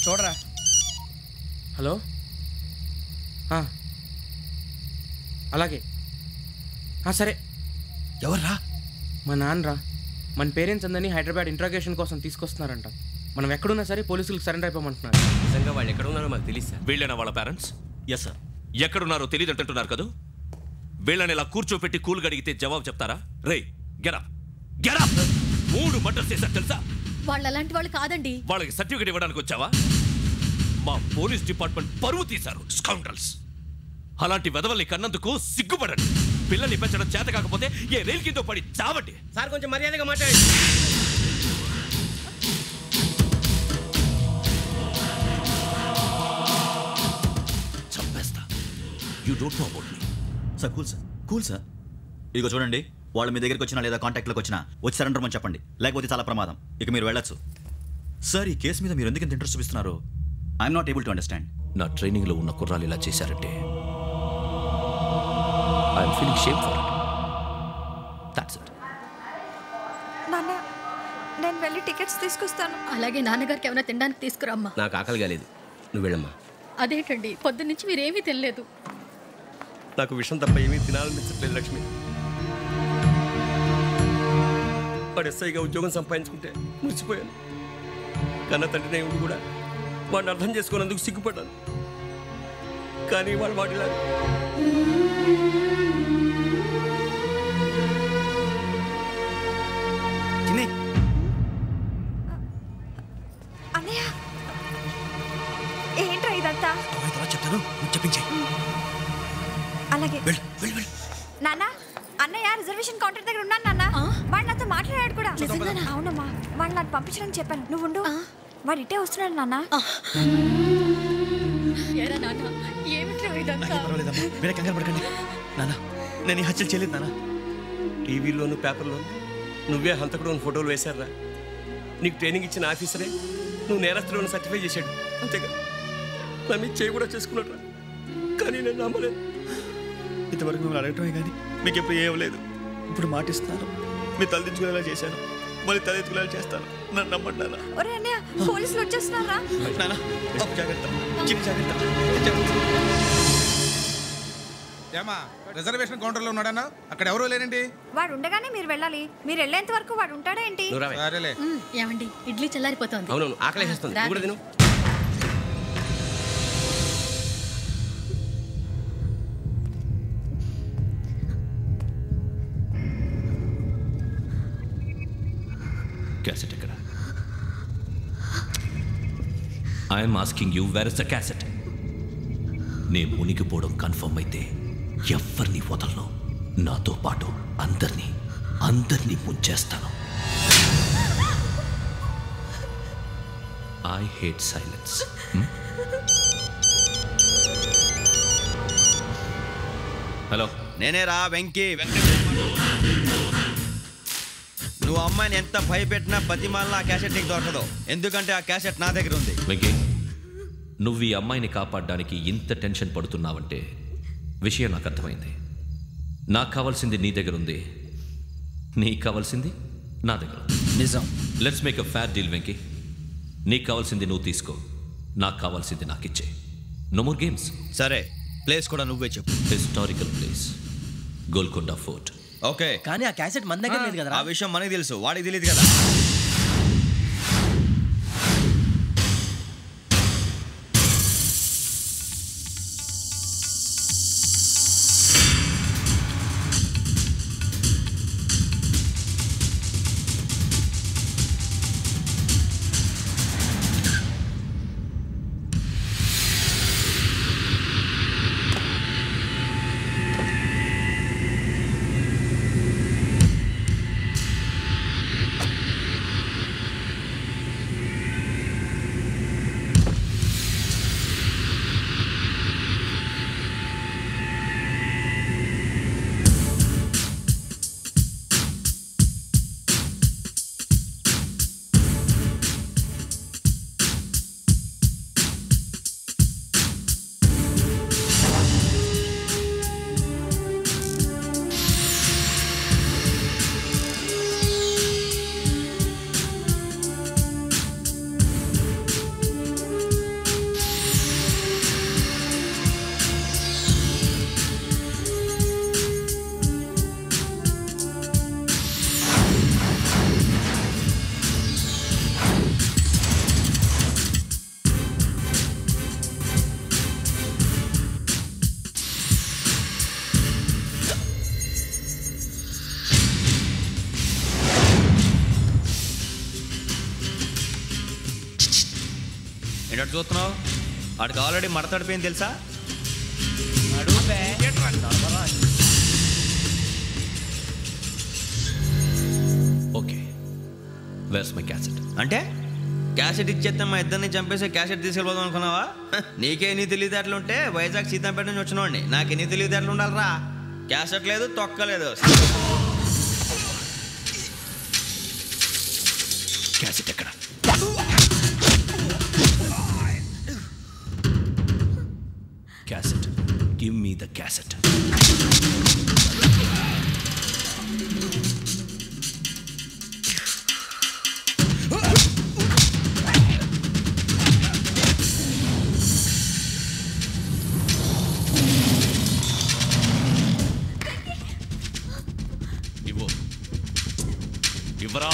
చూడరా. హలో, అలాగే సరే. ఎవర్రా? మా నాన్నరా. మన పేరెంట్స్ అందరినీ హైదరాబాద్ ఇంట్రాగేషన్ కోసం తీసుకొస్తున్నారంట. మనం ఎక్కడున్నా సరే పోలీసులకు సరెండర్ అయిపోమంటున్నారు. నిజంగా వాళ్ళు ఎక్కడ ఉన్నారో మాకు తెలియదు సార్. వీళ్ళేనా వాళ్ళ పేరెంట్స్? Yes sir. ఎక్కడున్నారో తెలియదు అంటున్నారు కదా. వీళ్ళని ఇలా కూర్చోపెట్టి కూల్ గడిగితే జవాబు చెప్తారా? రే గెటప్ గెటప్. 3 మర్డర్స్ చేశారు తెలుసా? వాళ్ళు అలాంటి వాళ్ళు కాదండి. వాళ్ళకి సర్టిఫికేట్ ఇవ్వడానికి వచ్చావా? మా పోలీస్ డిపార్ట్మెంట్ పరువు తీశారు స్కౌండ్రల్స్. అలాంటి వెధవల్ని కన్నందుకు సిగ్గుపడండి. పిల్లల్ని పెంచడం చేత కాకపోతే ఏ రైలు కింద పడి చావండి. సార్ కొంచెం మర్యాదగా మాట్లాడండి. చంపేస్తా. You don't know about me. Sir cool sir. ఇదిగో చూడండి, వాళ్ళు మీ దగ్గరికి వచ్చినా లేదా కాంటాక్ట్లోకి వచ్చినా వచ్చి సరెండర్ అని చెప్పండి, లేకపోతే చాలా ప్రమాదం. ఇక మీరు వెళ్ళొచ్చు. సార్, ఈ కేసు మీద మీరు ఎందుకు ఇంత ఇంట్రెస్ట్ చూపిస్తున్నారు? I'm not able to understand. నా ట్రైనింగ్లో ఉన్న కుర్రాలు ఇలా చేశారంటే I'm feeling shame for it. That's it. నాన్న, నేను వెళ్ళి టికెట్స్ తీసుకొస్తాను. అలాగే నాన్నగారికి ఏమైనా తినడానికి తీసుకురామ్మా. నాకు ఆకలి కాలేదు, నువ్వు వెళ్ళమ్మా. అదేంటండి, పొద్దున్నుంచి మీరేమీ తినలేదు. నాకు విషయం తప్ప ఏమీ తినాలనిపించట్లేదు లక్ష్మి. వాడు ఎస్ఐగా ఉద్యోగం సంపాదించుకుంటే మురిసిపోయాను. కన్న తండ్రినే ఉండి కూడా వాడిని అర్థం చేసుకున్నందుకు సిగ్గుపడ్డాను. కానీ వాడు వాడిలా అన్నయ్య, ఏంట్రా ఇదంతా? చెప్తాను, చెప్పించే. అలాగే నాన్న. అన్నయ్య రిజర్వేషన్ కౌంటర్ దగ్గర ఉన్నాను నాన్న. వాడు నాతో మాట్లాడాడు కూడా. అవునమ్మా, వాడు నాకు పంపించడానికి చెప్పాను. నువ్వు ఉండు, వాడు ఇట్టే వస్తున్నాడు నాన్న. ఎరా నాన్న ఏమిట్రా ఇదంతా? పర్వాలేదమ్మా, మీరే కంగారు పడకండి. నాన్న, నేను ఈ హత్యలు చేయలేదు నాన్న. టీవీలోను పేపర్లోను నువ్వే హంతకుడు ఫోటోలు వేశారా? నీకు ట్రైనింగ్ ఇచ్చిన ఆఫీసరే నువ్వు నేరస్తులను సర్టిఫై చేశాడు, అంతేగా? నా మీద చేయి కూడా చేసుకున్నట్రా, కానీ నేను నమ్మలేదు. ఇంతవరకు మిమ్మల్ని అడగటమే కానీ మీకు ఎప్పుడు ఏం లేదు. ఇప్పుడు మాటిస్తున్నాను, మీరు తలదించుకునేలా చేశాను, మళ్ళీ తలెత్తుకునేలా చేస్తాను. నన్ను నమ్మండి నాన్న. ఒరే అన్నయ్య, పోలీసులు వచ్చేస్తున్నారా? నాన్న, జాగ్రత్త, చిన్న జాగ్రత్త. ఏమా రిజర్వేషన్ కౌంటర్లో ఉన్నాడన్నా? అక్కడ ఎవరూ లేనండి. వాడు ఉండగానే మీరు వెళ్ళాలి. మీరు వెళ్ళేంత వరకు వాడు ఉంటాడా ఏంటి? సరేలే. ఏమండి ఇడ్లీ చల్లారిపోతుంది. అవునవును, ఆకలేస్తుంది. కూడా తిను. క్యాసెట్ ఎక్కడ? I'm asking you, where is the cassette? నే మునిగిపోవడం కన్ఫర్మ్ అయితే ఎవ్వరిని వదలను, నాతో పాటు అందరినీ ముంచేస్తాను. I hate silence. హలో, నేనేరా వెంకీ. నువ్వు అమ్మాయిని ఎంత భయపెట్టినా బతిమాలినా ఆ క్యాసెట్ నీకు దొరకదు. ఎందుకంటే ఆ క్యాసెట్ నా దగ్గర ఉంది. వెంకీ, నువ్వు ఈ అమ్మాయిని కాపాడడానికి ఇంత టెన్షన్ పడుతున్నావంటే విషయం నాకు అర్థమైంది. నాకు కావాల్సింది నీ దగ్గర ఉంది, నీకు కావాల్సింది నా దగ్గర ఉంది. నిజం. Let's make a fair deal Venky. నీకు కావాల్సింది నువ్వు తీసుకో, నాకు కావాల్సింది నాకు ఇచ్చే. No more games. సరే, ప్లేస్ కూడా నువ్వే చెప్పు. Historical place, Golconda fort. Okay, కానీ ఆ క్యాసెట్ మన దగ్గర లేదు కదా. ఆ విషయం మనకి తెలుసు, వాడికి తెలియదు కదా. ఏంటో చూస్తున్నావు? వాడికి ఆల్రెడీ మడతడిపోయింది తెలుసా? Okay, where's my cassette? అంటే క్యాసెట్ ఇచ్చేస్తే మా ఇద్దరిని చంపేసి క్యాసెట్ తీసుకెళ్ళిపోదాం అనుకున్నావా? నీకే ఎన్ని తెలివితేటలు ఉంటే వైజాగ్ సీతంపేట నుంచి వచ్చినవాడిని, నాకు ఎన్ని తెలివితేటలు ఉండాలరా? క్యాసెట్ లేదు, తొక్కలేదు. క్యాసెట్ ఎక్కడ? Cassette, give me the cassette. ఇవ్వరా.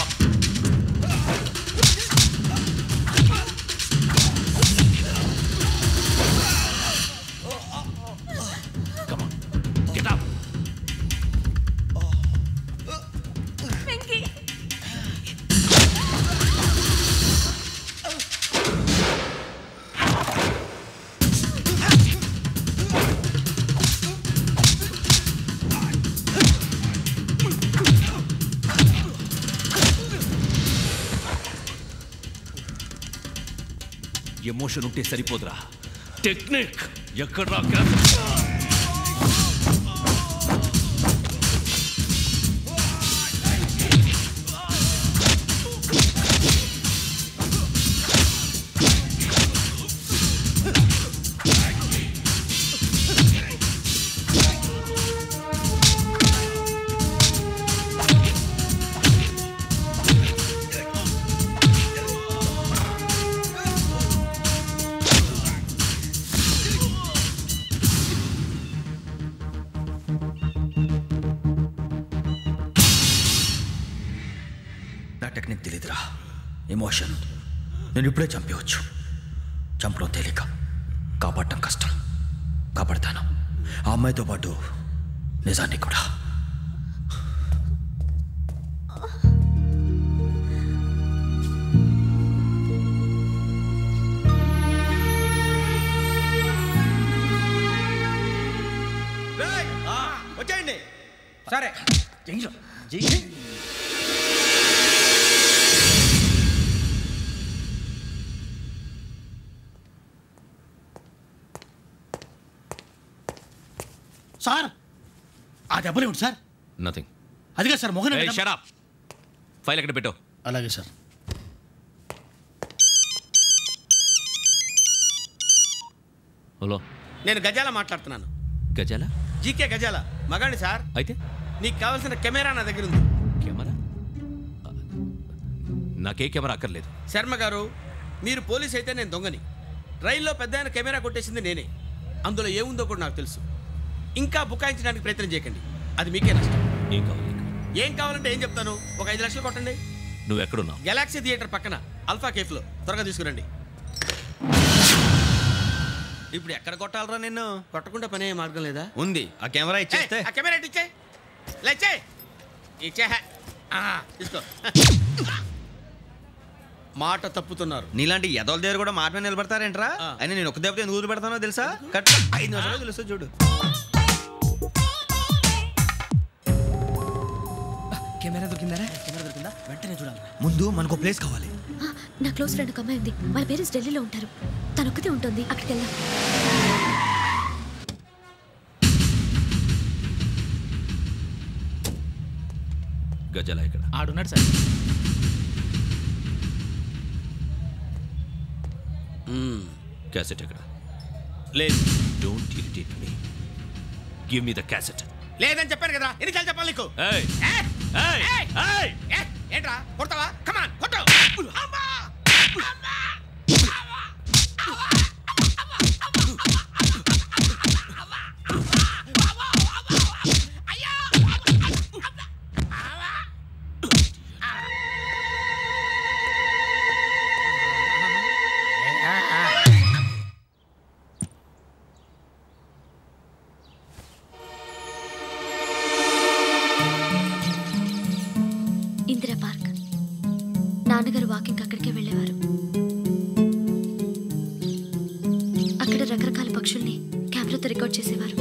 ఎమోషన్ ఉంటే సరిపోదురా, టెక్నిక్ ఎక్కడ టెక్నిక్ తెలియదురా. ఎమోషన్ నేను ఇప్పుడే చంపేవచ్చు. చంపడం తేలిక, కాపాడటం కష్టం. కాపాడతాను ఆ అమ్మాయితో పాటు నిజాన్ని కూడా. వచ్చేయండి. సరే సార్ ఆ దెబ్బలేమిటి సార్? నథింగ్. అదిగా sir Mohan. Shut up. File ఎక్కడ పెట్టు. అలాగే సార్. హలో, నేను గజాల మాట్లాడుతున్నాను. గజాల? జీకే గజాల మగాండి సార్. అయితే నీకు కావాల్సిన కెమెరా నా దగ్గర ఉంది. కెమెరా? నాకే కెమెరా అక్కర్లేదు. శర్మ గారు, మీరు పోలీస్ అయితే నేను దొంగని. రైల్లో పెద్ద ఆయన కెమెరా కొట్టేసింది నేనే. అందులో ఏముందో కూడా నాకు తెలుసు. ఇంకా బుకాయించడానికి ప్రయత్నం చేయకండి, అది మీకే నష్టం. ఏం కావాలి? ఏం కావాలంటే ఏం చెప్తాను. ఒక 5 లక్షలు కొట్టండి. నువ్వు ఎక్కడున్నావు? గెలాక్సీ థియేటర్ పక్కన అల్ఫా కేఫ్లో. త్వరగా తీసుకురండి. ఇప్పుడు ఎక్కడ కొట్టాలరా నిన్ను? కొట్టకుండా పనే మార్గం లేదా? ఉంది. ఆ కెమెరా ఇచ్చేస్తే. ఆ కెమెరా ఇచ్చే లేచే ఇచ్చే తీసుకో. మాట తప్పుతున్నారు. నీలాంటి ఎదల దగ్గర కూడా మాట మీద నిలబడతారేంట్రా? అయినా నేను ఒక దెబ్బతో ఎందుకు పెడతానో తెలుసా? కట్ 5 నిమిషాలు తెలుసు చూడు. కెమెరా దొరికిందా? వెంటనే చూడాలి. ముందు మనకు ప్లేస్ కావాలి. నా క్లోజ్ ఫ్రెండ్ ఒక అమ్మాయి ఉంది. వాళ్ళ పేరెంట్స్ ఢిల్లీలో ఉంటారు. తను ఒక్కతే ఉంటుంది. అక్కడికి వెళ్దాం. గజాల ఇక్కడ ఆడున్నాడు సార్. క్యాసెట్ ఎక్కడ? లేదు. Don't irritate me. Give me the cassette. లేదని చెప్పాను కదా, ఎన్నిసార్లు చెప్పాలి నీకు? ఏంట్రా కొడతావా? కమాన్ కొట్టు. ఇందిరా పార్క్. నాన్నగారు వాకింగ్ అక్కడికే వెళ్ళేవారు. అక్కడ రకరకాల పక్షుల్ని కెమెరాతో రికార్డ్ చేసేవారు.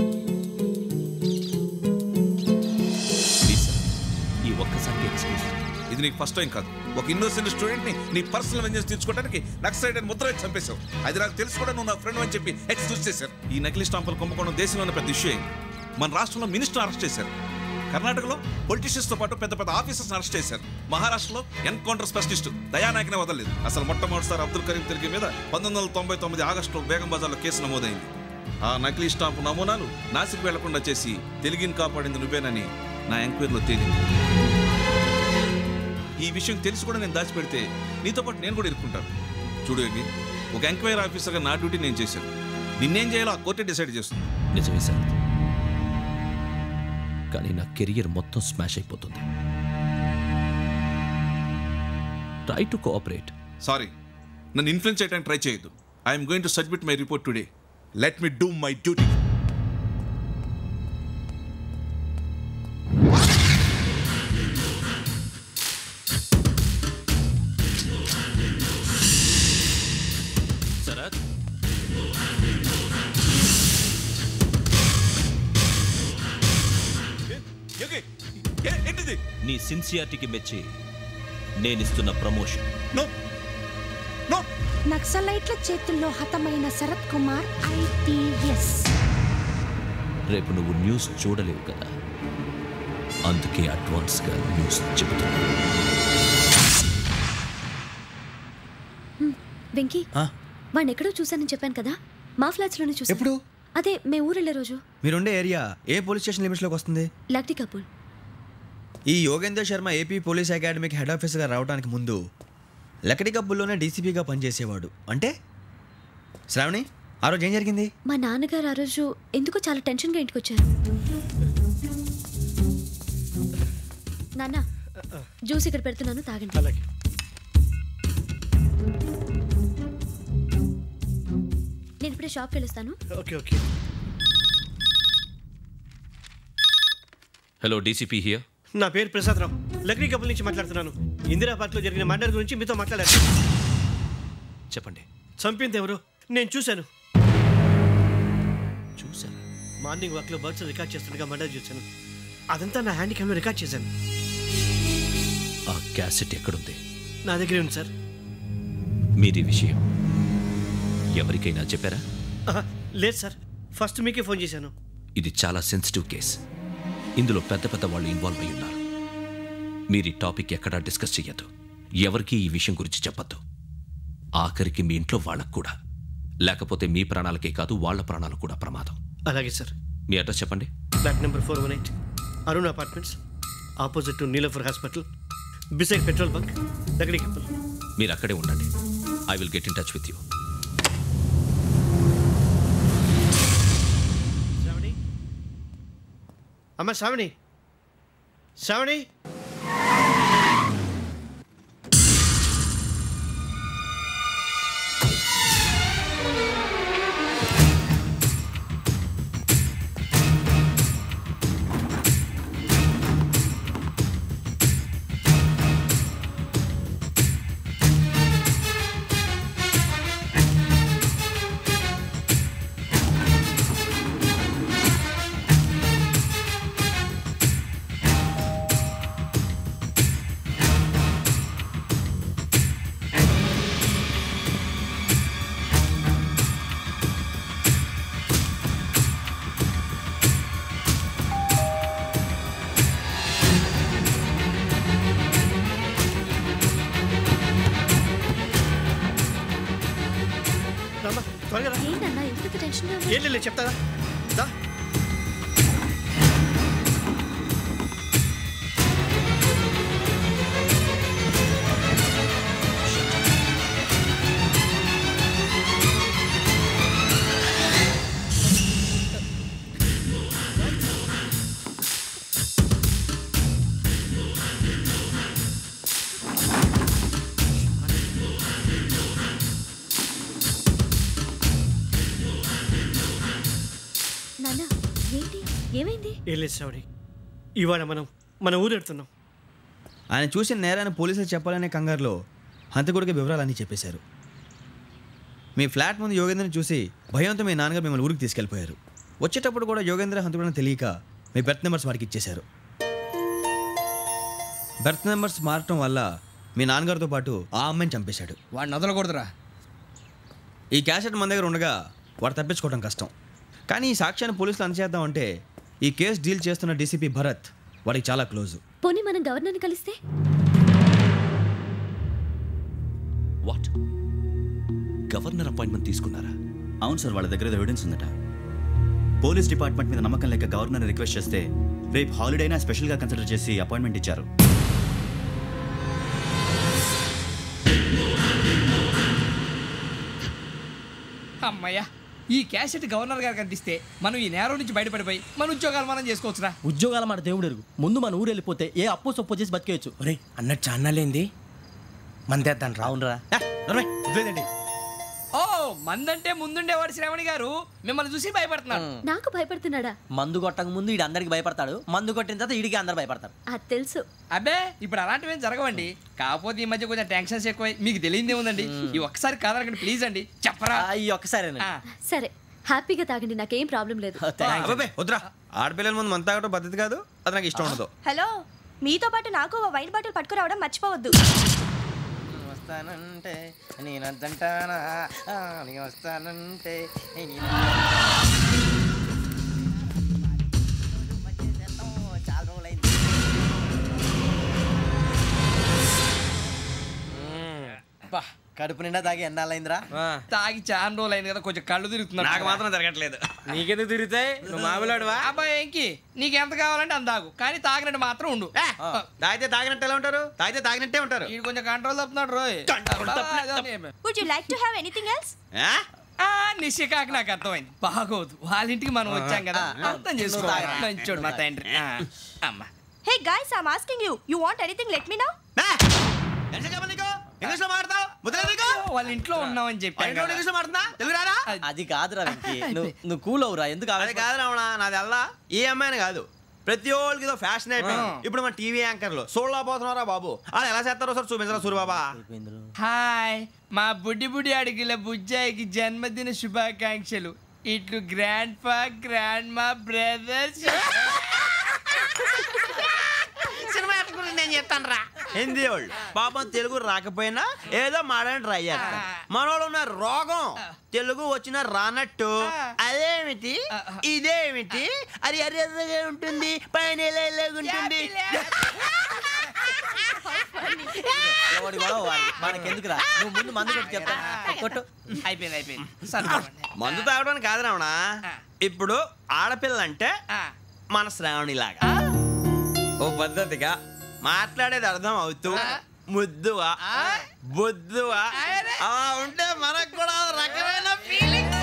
ఈ ఒక్కసారి ఎక్స్క్యూజ్. ఇది నీకు ఫస్ట్ టైం కాదు. ఒక ఇన్నోసెంట్ స్టూడెంట్ ని నీ పర్సనల్ వెంజెన్స్ తీర్చుకోవడానికి నక్సలైట్ అని ముద్ర వేసి చంపేశావు. అది నాకు తెలుసు కూడా నువ్వు నా ఫ్రెండ్ అని చెప్పి ఎక్స్క్యూజ్ చేశారు. ఈ నకిలీ స్టాంపులు కుంభకోణం దేశంలోనే పెద్ద ఇష్యూ అయింది. మన రాష్ట్రంలో మినిస్టర్ అరెస్ట్ చేశారు. కర్ణాటకలో పొలిటీషియన్స్ తో పాటు పెద్ద పెద్ద ఆఫీసర్స్ అరెస్ట్ చేశారు. మహారాష్ట్రలో ఎన్కౌంటర్ స్పెషలిస్ట్ దయానాయకనే వదలలేదు. అసలు మొట్టమొదటిసారి అబ్దుల్ కరీం తిరిగి మీద 1999 ఆగస్టులో బేగం బజార్లో కేసు నమోదైంది. ఆ నకిలీ స్టాంపు నమూనాలు నాసిక్ వెళ్లకుండా చేసి తెలుగుని కాపాడింది నువ్వేనని నా ఎంక్వైరీలో తేలింది. ఈ విషయం తెలిసి కూడా నేను దాచిపెడితే నీతో పాటు నేను కూడా ఇరుక్కుంటాను. చూడు యోగి, ఒక ఎంక్వైరీ ఆఫీసర్గా నా డ్యూటీ నేను చేశాను. నిన్నేం చేయాలో ఆ కోర్టే డిసైడ్ చేస్తుంది. నిజమే సార్, కానీ నా కెరియర్ మొత్తం స్మాష్ అయిపోతుంది. Try to cooperate. సారీ, నన్ను ఇన్ఫ్లుయెన్స్ చేయడానికి ట్రై చేయొద్దు. I'm going to submit my report today. Let me do my duty. Sharath, నీ సిన్సియారిటీకి మెచ్చి నేనిస్తున్న ప్రమోషన్. నో నో నక్సలైట్ల చేతుల్లో హతమైన శరత్ కుమార్ ఐపీఎస్. రేపు నువ్వు న్యూస్ చూడలేవు కదా, అందుకే అడ్వాన్స్గా న్యూస్ చెబుతున్నా. వెంకీ, వాడిని ఎక్కడో చూశానని చెప్పాను కదా, మా ఫ్లాట్స్లోనే చూసాను. ఎప్పుడు? అదే మేము ఊరెళ్ళే రోజు. మీరుండే ఏరియా ఏ పోలీస్ స్టేషన్ లిమిట్స్లోకి వస్తుంది? లక్టీ కపూర్. ఈ యోగేందర్ శర్మ ఏపీ పోలీస్ అకాడమీకి హెడ్ ఆఫీసర్గా రావడానికి ముందు లకడి కప్పుల్లోనే డీసీపీగా పనిచేసేవాడు. అంటే శ్రావణి, ఆ రోజు ఏం జరిగింది? మా నాన్నగారు ఆ రోజు ఎందుకో చాలా టెన్షన్గా ఇంటికి వచ్చారు. నాన్న, జ్యూస్ ఇక్కడ పెడుతున్నాను, తాగండి. నేను ఇప్పుడే షాప్కి వెళ్ళొస్తాను. Okay okay. Hello, DCP here. నా పేరు ప్రసాదరావు, లక్డీ కపుల్ నుంచి మాట్లాడుతున్నాను. ఇందిరా పార్క్లో జరిగిన మర్డర్ గురించి మీతో మాట్లాడారు. చెప్పండి. చంపింది ఎవరు? నేను చూశాను. చూశాను? మార్నింగ్ వాక్లో బర్డ్స్ రికార్డ్ చేస్తుండగా మర్డర్ చూశాను. అదంతా నా హ్యాండ్ క్యామ్లో రికార్డ్ చేశాను. ఆ క్యాసెట్ ఎక్కడుంది? నా దగ్గరే ఉంది సార్. మీది విషయం ఎవరికైనా చెప్పారా? లేదు సార్, ఫస్ట్ మీకే ఫోన్ చేశాను. ఇది చాలా సెన్సిటివ్ కేస్. ఇందులో పెద్ద పెద్ద వాళ్ళు ఇన్వాల్వ్ అయి ఉన్నారు. మీరు ఈ టాపిక్ ఎక్కడా డిస్కస్ చెయ్యొద్దు. ఎవరికి ఈ విషయం గురించి చెప్పొద్దు. ఆఖరికి మీ ఇంట్లో వాళ్ళకు కూడా. లేకపోతే మీ ప్రాణాలకే కాదు, వాళ్ళ ప్రాణాలు కూడా ప్రమాదం. అలాగే సార్. మీ అడ్రస్ చెప్పండి. Flat number 418, Arun apartments, opposite to Niloufer hospital, beside petrol bunk, Lakdi couple. మీరు అక్కడే ఉండండి. I will get in touch with you. అమ్మ శ్రావణి, శ్రావణి. ఏం లేదు, చెప్తారా? ఏం లేదు శ్రావణి, ఇవాళ మనం మన ఊరెడుతున్నాం. ఆయన చూసిన నేరాన్ని పోలీసులు చెప్పాలనే కంగారులో హంతకుడికి వివరాలన్నీ చెప్పేశారు. మీ ఫ్లాట్ ముందు యోగేంద్రని చూసి భయంతో మీ నాన్నగారు మిమ్మల్ని ఊరికి తీసుకెళ్ళిపోయారు. వచ్చేటప్పుడు కూడా యోగేంద్ర హంతకుడని తెలియక మీ బెర్త్ నెంబర్స్ వారికి ఇచ్చేశారు. బెర్త్ నెంబర్స్ మారటం వల్ల మీ నాన్నగారితో పాటు ఆ అమ్మాయిని చంపేశాడు. వాడిని వదలకూడదురా. ఈ క్యాసెట్ మన దగ్గర ఉండగా వాడు తప్పించుకోవడం కష్టం. కానీ ఈ సాక్ష్యాన్ని పోలీసులు అందజేద్దామంటే ఈ కేసు డీల్ చేస్తున్న డీసీపీ భరత్ వాడికి చాలా క్లోజు. పోనీ మనం గవర్నర్ని కలిస్తే? వాట్? గవర్నర్ అపాయింట్మెంట్ తీసుకున్నారా? అవును సార్, వాళ్ళ దగ్గర ఎవిడెన్స్ ఉందట. పోలీస్ డిపార్ట్మెంట్ మీద నమ్మకం లేక గవర్నర్ రిక్వెస్ట్ చేస్తే రేపు హాలిడేనా స్పెషల్గా కన్సిడర్ చేసి అపాయింట్మెంట్ ఇచ్చారు. అమ్మయ్యా, ఈ క్యాసెట్ గవర్నర్ గారికి అందిస్తే మనం ఈ నేరం నుంచి బయటపడిపోయి మన ఉద్యోగాలు మనం చేసుకోవచ్చురా. ఉద్యోగాల మాట దేవుడు ఎరుగు. ముందు మన ఊరు వెళ్ళిపోతే ఏ అప్పు సొప్పు చేసి బతికేయచ్చు. ఒరే అన్నట్టు చాన్నాలేంది మందేద్దాను రావునరా. ఓ మందంటే ముందుండేవాడు శ్రావణి గారు మిమ్మల్ని చూసి భయపడుతున్నాడు. నాకు భయపడుతున్నాడా? మందు కొట్టక ముందు ఈడు అందరికి భయపడతాడు, మందు కొట్టిన తర్వాత ఈడికి అందరు భయపడతారు. అది తెలుసు. అబ్బే ఇప్పుడు అలాంటివి జరగవండి. కాకపోతే ఈ మధ్య కొంచెం టెన్షన్స్ ఎక్కువ. మీకు తెలియదే ఉందండి. ఈ ఒక్కసారి కాదనకండి ప్లీజ్ అండి. చెప్పరా? ఈ ఒక్కసారి సరే, హ్యాపీగా తాగండి, నాకేం ప్రాబ్లం లేదు. వద్దురా, ఆడపిల్లల ముందు మన తాగటం పద్ధతి కాదు, అది నాకు ఇష్టం ఉండదు. హలో, మీతో పాటు నాకు వైన్ బాటిల్ పట్టుకురావడం మర్చిపోవద్దు. వస్తానంటే నేనంటానా నీ వస్తానంటే చాలా రోజులైంది. కడుపు నిండా తాగి ఎన్నాళ్ళైందిరా? తాగి చాలా రోజులు అయింది కదా, కొంచెం కళ్ళు తిరుగుతున్నా. నాకు మాత్రం తిరగట్లేదు. నీకెందుకు తిరుగుతాయి? నువ్వు మామిలాడువా? అబ్బాయి ఏంకి నీకు ఎంత కావాలంటే అంత తాగు, కానీ తాగినట్టు మాత్రం ఉండు. తాగితే తాగినట్టు ఎలా ఉంటారు? తాగితే తాగినట్టే ఉంటారు. ఇది కొంచెం కంట్రోల్ తప్పుతున్నాడు రోయ్. Would you like to have anything else? నిశ్చికాకి నాకు అర్థమైంది. బాగోదు, వాళ్ళ ఇంటికి మనం వచ్చాం కదా, అర్థం చేసుకోవాలి. మంచోడు మా తండ్రి. అమ్మా hey guys, I am asking you, you want anything let me know. English లో మాట్లాడతావు? వాళ్ళ ఇంట్లో ఉన్నామని చెప్పి ఇంగ్లీష్ లో మాట్లాడుతున్నా? తెలుగు రాదా? అది కాదురా వెంకీ, నువ్వు కూల్ అవురా. ఎందుకు అది కాదు రావణ, నాది అల్లా ఏ అమ్మాయిని కాదు, ప్రతి ఒక్కరికి ఇదో ఫ్యాషన్ అయిపోయింది. ఇప్పుడు మన టీవీ యాంకర్లు సోళ్ళ పోతున్నారా బాబు, అది ఎలా చేస్తారో సార్ చూపించరా సూరిబాబా. హాయ్, మా బుడ్డి అడిగిల బుజ్జాయికి జన్మదిన శుభాకాంక్షలు. ఇట్లు గ్రాండ్ ఫా గ్రాండ్ మా బ్రదర్స్. సినిమా నేను చెప్తాను రా. హిందీ వాళ్ళు పాపం తెలుగు రాకపోయినా ఏదో మాడని ట్రై చేస్తారు. మనోళ్ళు ఉన్న రోగం తెలుగు వచ్చిన రానట్టు అదేమిటి ఇదేమిటి అది అర్యగా ఉంటుంది, పైన ఉంటుంది. మనకెందుకురా, నువ్వు ముందు మందు కొట్టి చెప్తాను. అయిపోయింది. మందు తాగడానికి కాదు రావణ, ఇప్పుడు ఆడపిల్లంటే మన శ్రావణిలాగా ఓ పద్ధతిగా మాట్లాడేది అర్థం అవుతూ ముద్దువా బొద్దువా అలా ఉంటే మనకు కూడా రకమైన ఫీలింగ్స్.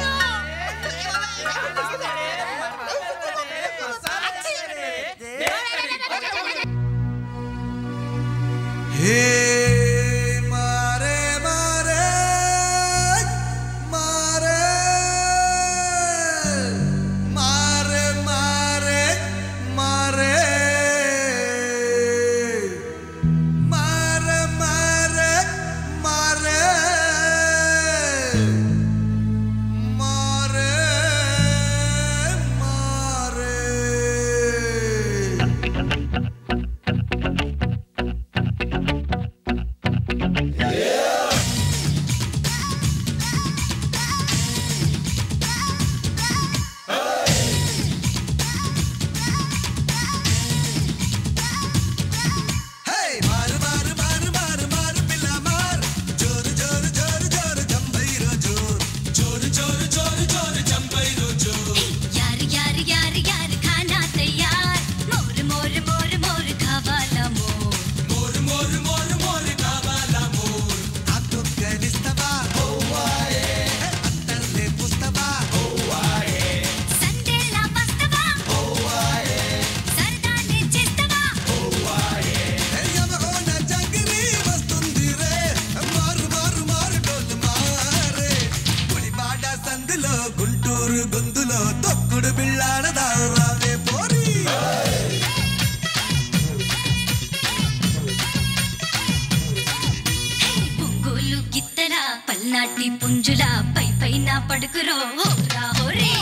పల్నాటి పుంజుల పై పైన పడుకురో హోరా హోరే.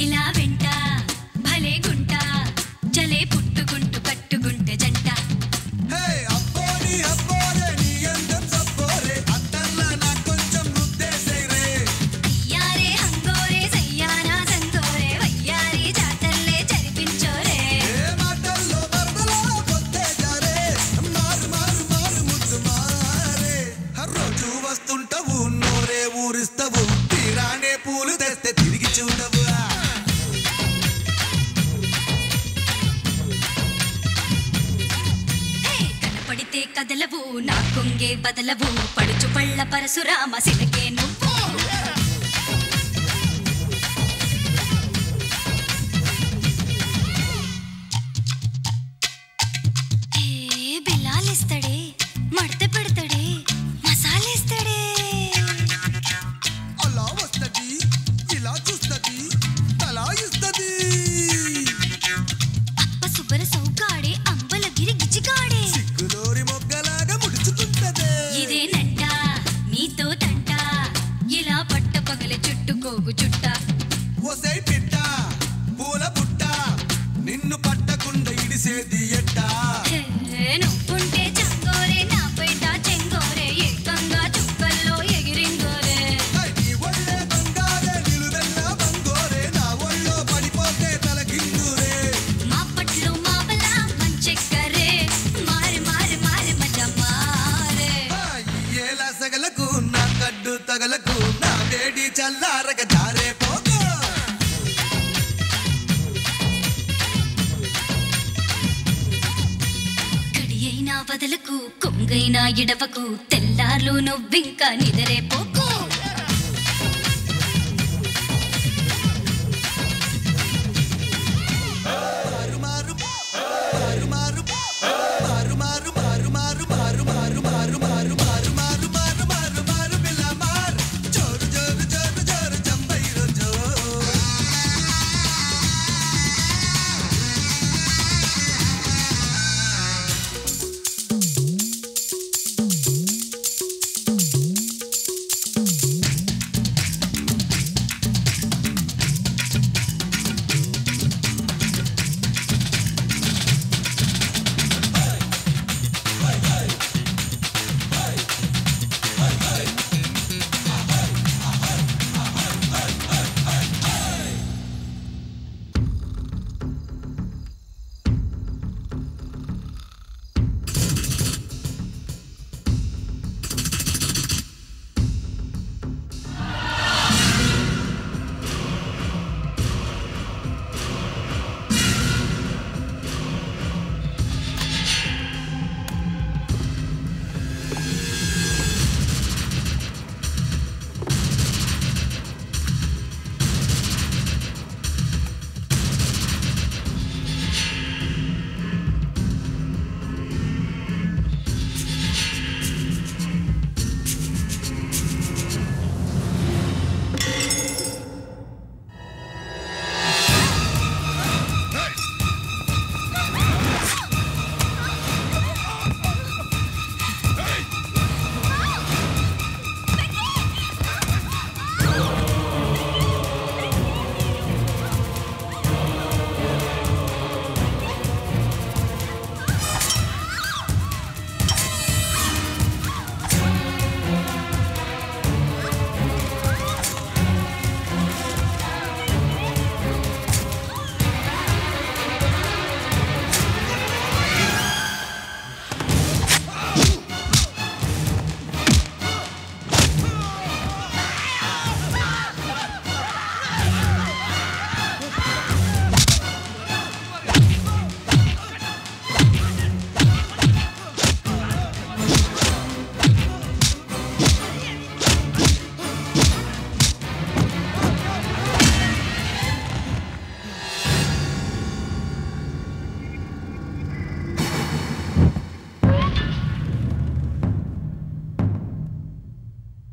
ఇలా వెంట భలే గుంట చలే పుట్టుకుంటూ కట్టుకుంటే జంట. అయ్యారే హంగోరే సయ్యానా సంగోరే వయ్యారి జాతరలే జరిపించోరే. రోజు వస్తుంటావు నోరే ఊరిస్తావు, తీరానే పూలు తెస్తే తిరిగి చూడవు. కనపడితే కదలవు నా కొంగే బదలవు, పడుచు పళ్ళ పరశురామ సిలకే నువ్వు. బిల్లాలిస్తాడే మడత పెడతాడే మసాలేస్తాడే. అబ్బర సౌకాడే అంబలగిరి గిచ్చికాడే సిగ్గులోరి మొగ్గలాగా ముడుచుకుంటదే ఇదేనంట నీతో తంట ఇలా పట్ట పగల చుట్టుకోగు చుట్ట ఓసై పిట్ట పూల పుట్ట నిన్ను పట్టకుండా ఇడిసేది ఎట్టా నువ్వుంటే చంగోరే నా పేట చెంగోరే ఏకంగా చుక్కల్లో ఎగిరింగోరే నీ ఒళ్ళే బంగారే నిలువెల్ల బంగోరే నా ఒళ్ళో పడిపోతే తలకిందురే మా పట్లు మావల మంచెక్కరే మారి మారి మారి మజ మారే ఏలా సగలకు నా కడ్డు తగలకు నా వేడి చల్లారగ జారే పోకు కడియైనా వదలకు కొంగైనా ఇడవకు తెల్లార్లు నువ్వింకా నిదరే పోకు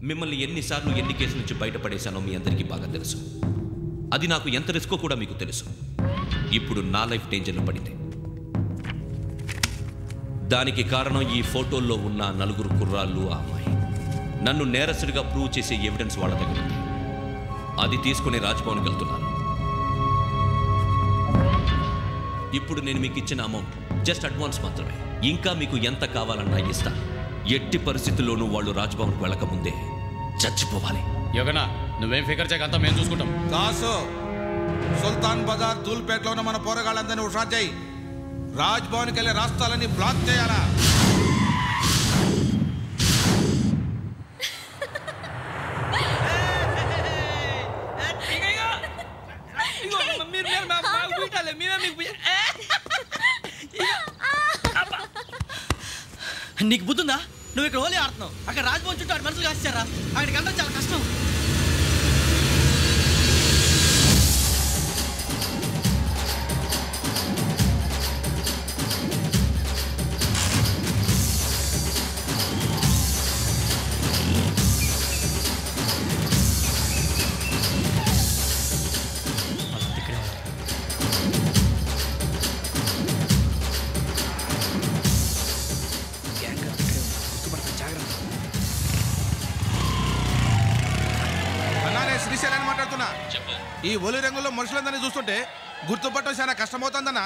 మిమ్మల్ని ఎన్నిసార్లు ఎన్ని కేసుల నుంచి బయటపడేశానో మీ అందరికీ బాగా తెలుసు. అది నాకు ఎంత రిస్కో కూడా మీకు తెలుసు. ఇప్పుడు నా లైఫ్ డేంజర్లో పడింది. దానికి కారణం ఈ ఫోటోల్లో ఉన్న 4 కుర్రాళ్ళు, ఆ అమ్మాయి. నన్ను నేరస్తుడిగా ప్రూవ్ చేసే ఎవిడెన్స్ వాళ్ళ దగ్గర ఉంది. అది తీసుకుని రాజ్భవన్కి వెళ్తున్నాను. ఇప్పుడు నేను మీకు ఇచ్చిన అమౌంట్ జస్ట్ అడ్వాన్స్ మాత్రమే. ఇంకా మీకు ఎంత కావాలన్నా ఇస్తాను. ఎట్టి పరిస్థితుల్లోనూ వాళ్ళు రాజ్భవన్కి వెళ్ళకముందే చచ్చిపోవాలి. యోగనా, నువ్వేం ఫికర్ చేయకంతా మేము చూసుకుంటాం. దాసు, సుల్తాన్ బజార్ ధూల్పేటలో ఉన్న మన పోరగాళ్ళందరినీ హుషారు చేయి. రాజ్భవన్కి వెళ్ళే రాష్ట్రాలన్నీ బ్లాక్ చేయాలా? నీకు బుద్ధుందా? నువ్వు ఇక్కడ హోలీ ఆడుతున్నావు, అక్కడ రాజ్భవన్ చుట్టూ ఆడు మనుషులు కాస్తారా? అక్కడికి అందరూ చాలా కష్టం. ఈ ఒలి రంగుల్లో మనుషులందరినీ చూస్తుంటే గుర్తుపట్టడం చాలా కష్టమవుతుందన్నా.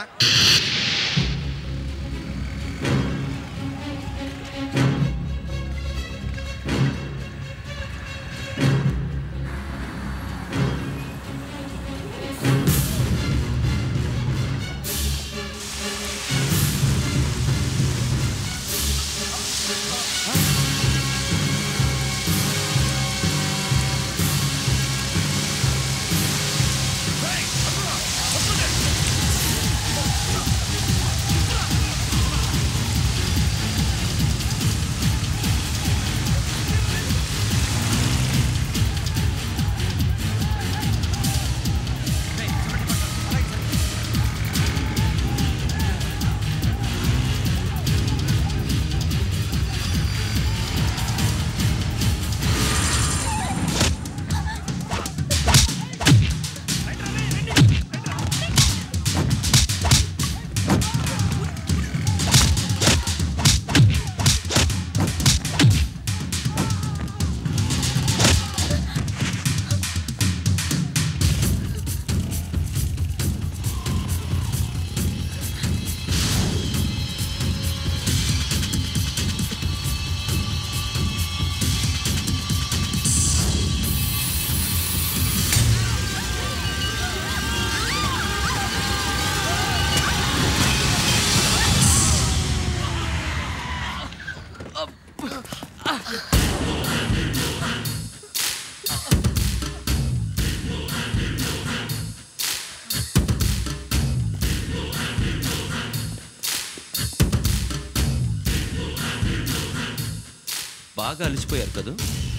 బాగా అలసిపోయారు కదా,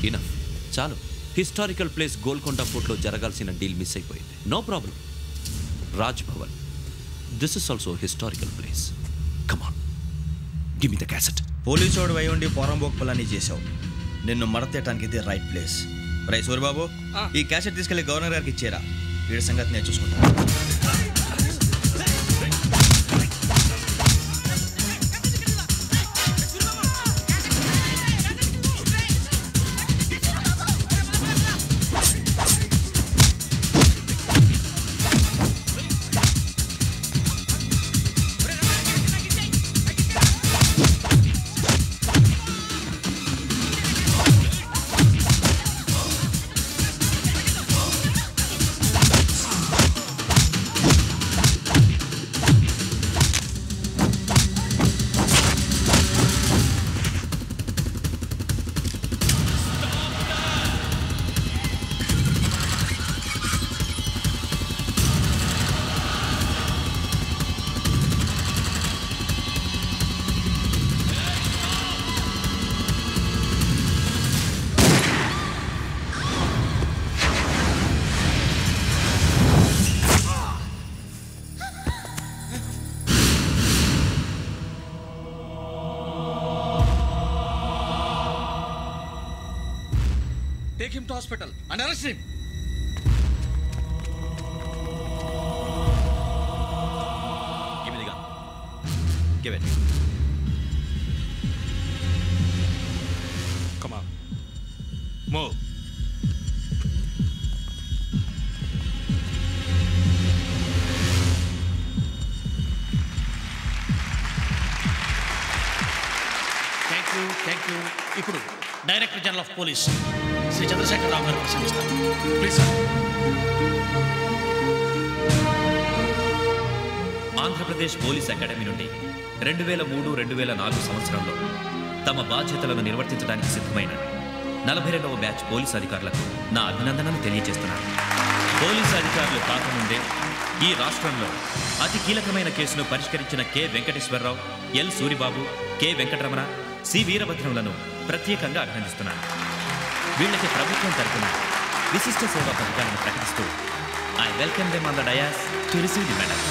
ఇనఫ్, చాలు. హిస్టారికల్ ప్లేస్ గోల్కొండ ఫోర్ట్లో జరగాల్సిన డీల్ మిస్ అయిపోయింది. No problem. Raj Bhavan, this is also historical place. Come on, give me the cassette. పోలీసోడు వై ఉండి పోరంబోక్ పొలాన్ని చేసావు. నిన్ను మడతేయటానికి ఇది రైట్ ప్లేస్. రై సూరిబాబు, ఈ క్యాసెట్ తీసుకెళ్లి గవర్నర్ గారికి ఇచ్చేరా. వీడి సంగతి నేను చూసుకుంటాను. Take him to hospital and arrest him. Give me the gun. Give it. Come on. Move. Thank you. ఇప్పుడు director general of police Shri Chandrashekar Rao గారు ప్రసంగిస్తారు. Please sir. Andhra Pradesh police academy నుండి 2003-2004 సంవత్సరంలో తమ బాధ్యతలను నిర్వర్తించడానికి సిద్ధమైన 42వ బ్యాచ్ పోలీస్ అధికారులకు నా అభినందనలు తెలియజేస్తున్నాను. పోలీసు అధికారులు కాకముందే ఈ రాష్ట్రంలో అతి కీలకమైన కేసును పరిష్కరించిన K Venkateswara Rao, L Suribabu, K Venkataramana, C వీరభద్రంలను ప్రత్యేకంగా అభినందిస్తున్నాను. వీళ్ళకి ప్రభుత్వం తరపున విశిష్ట సేవా పథకాలను ప్రకటిస్తూ I welcome them on the dais to receive the medal.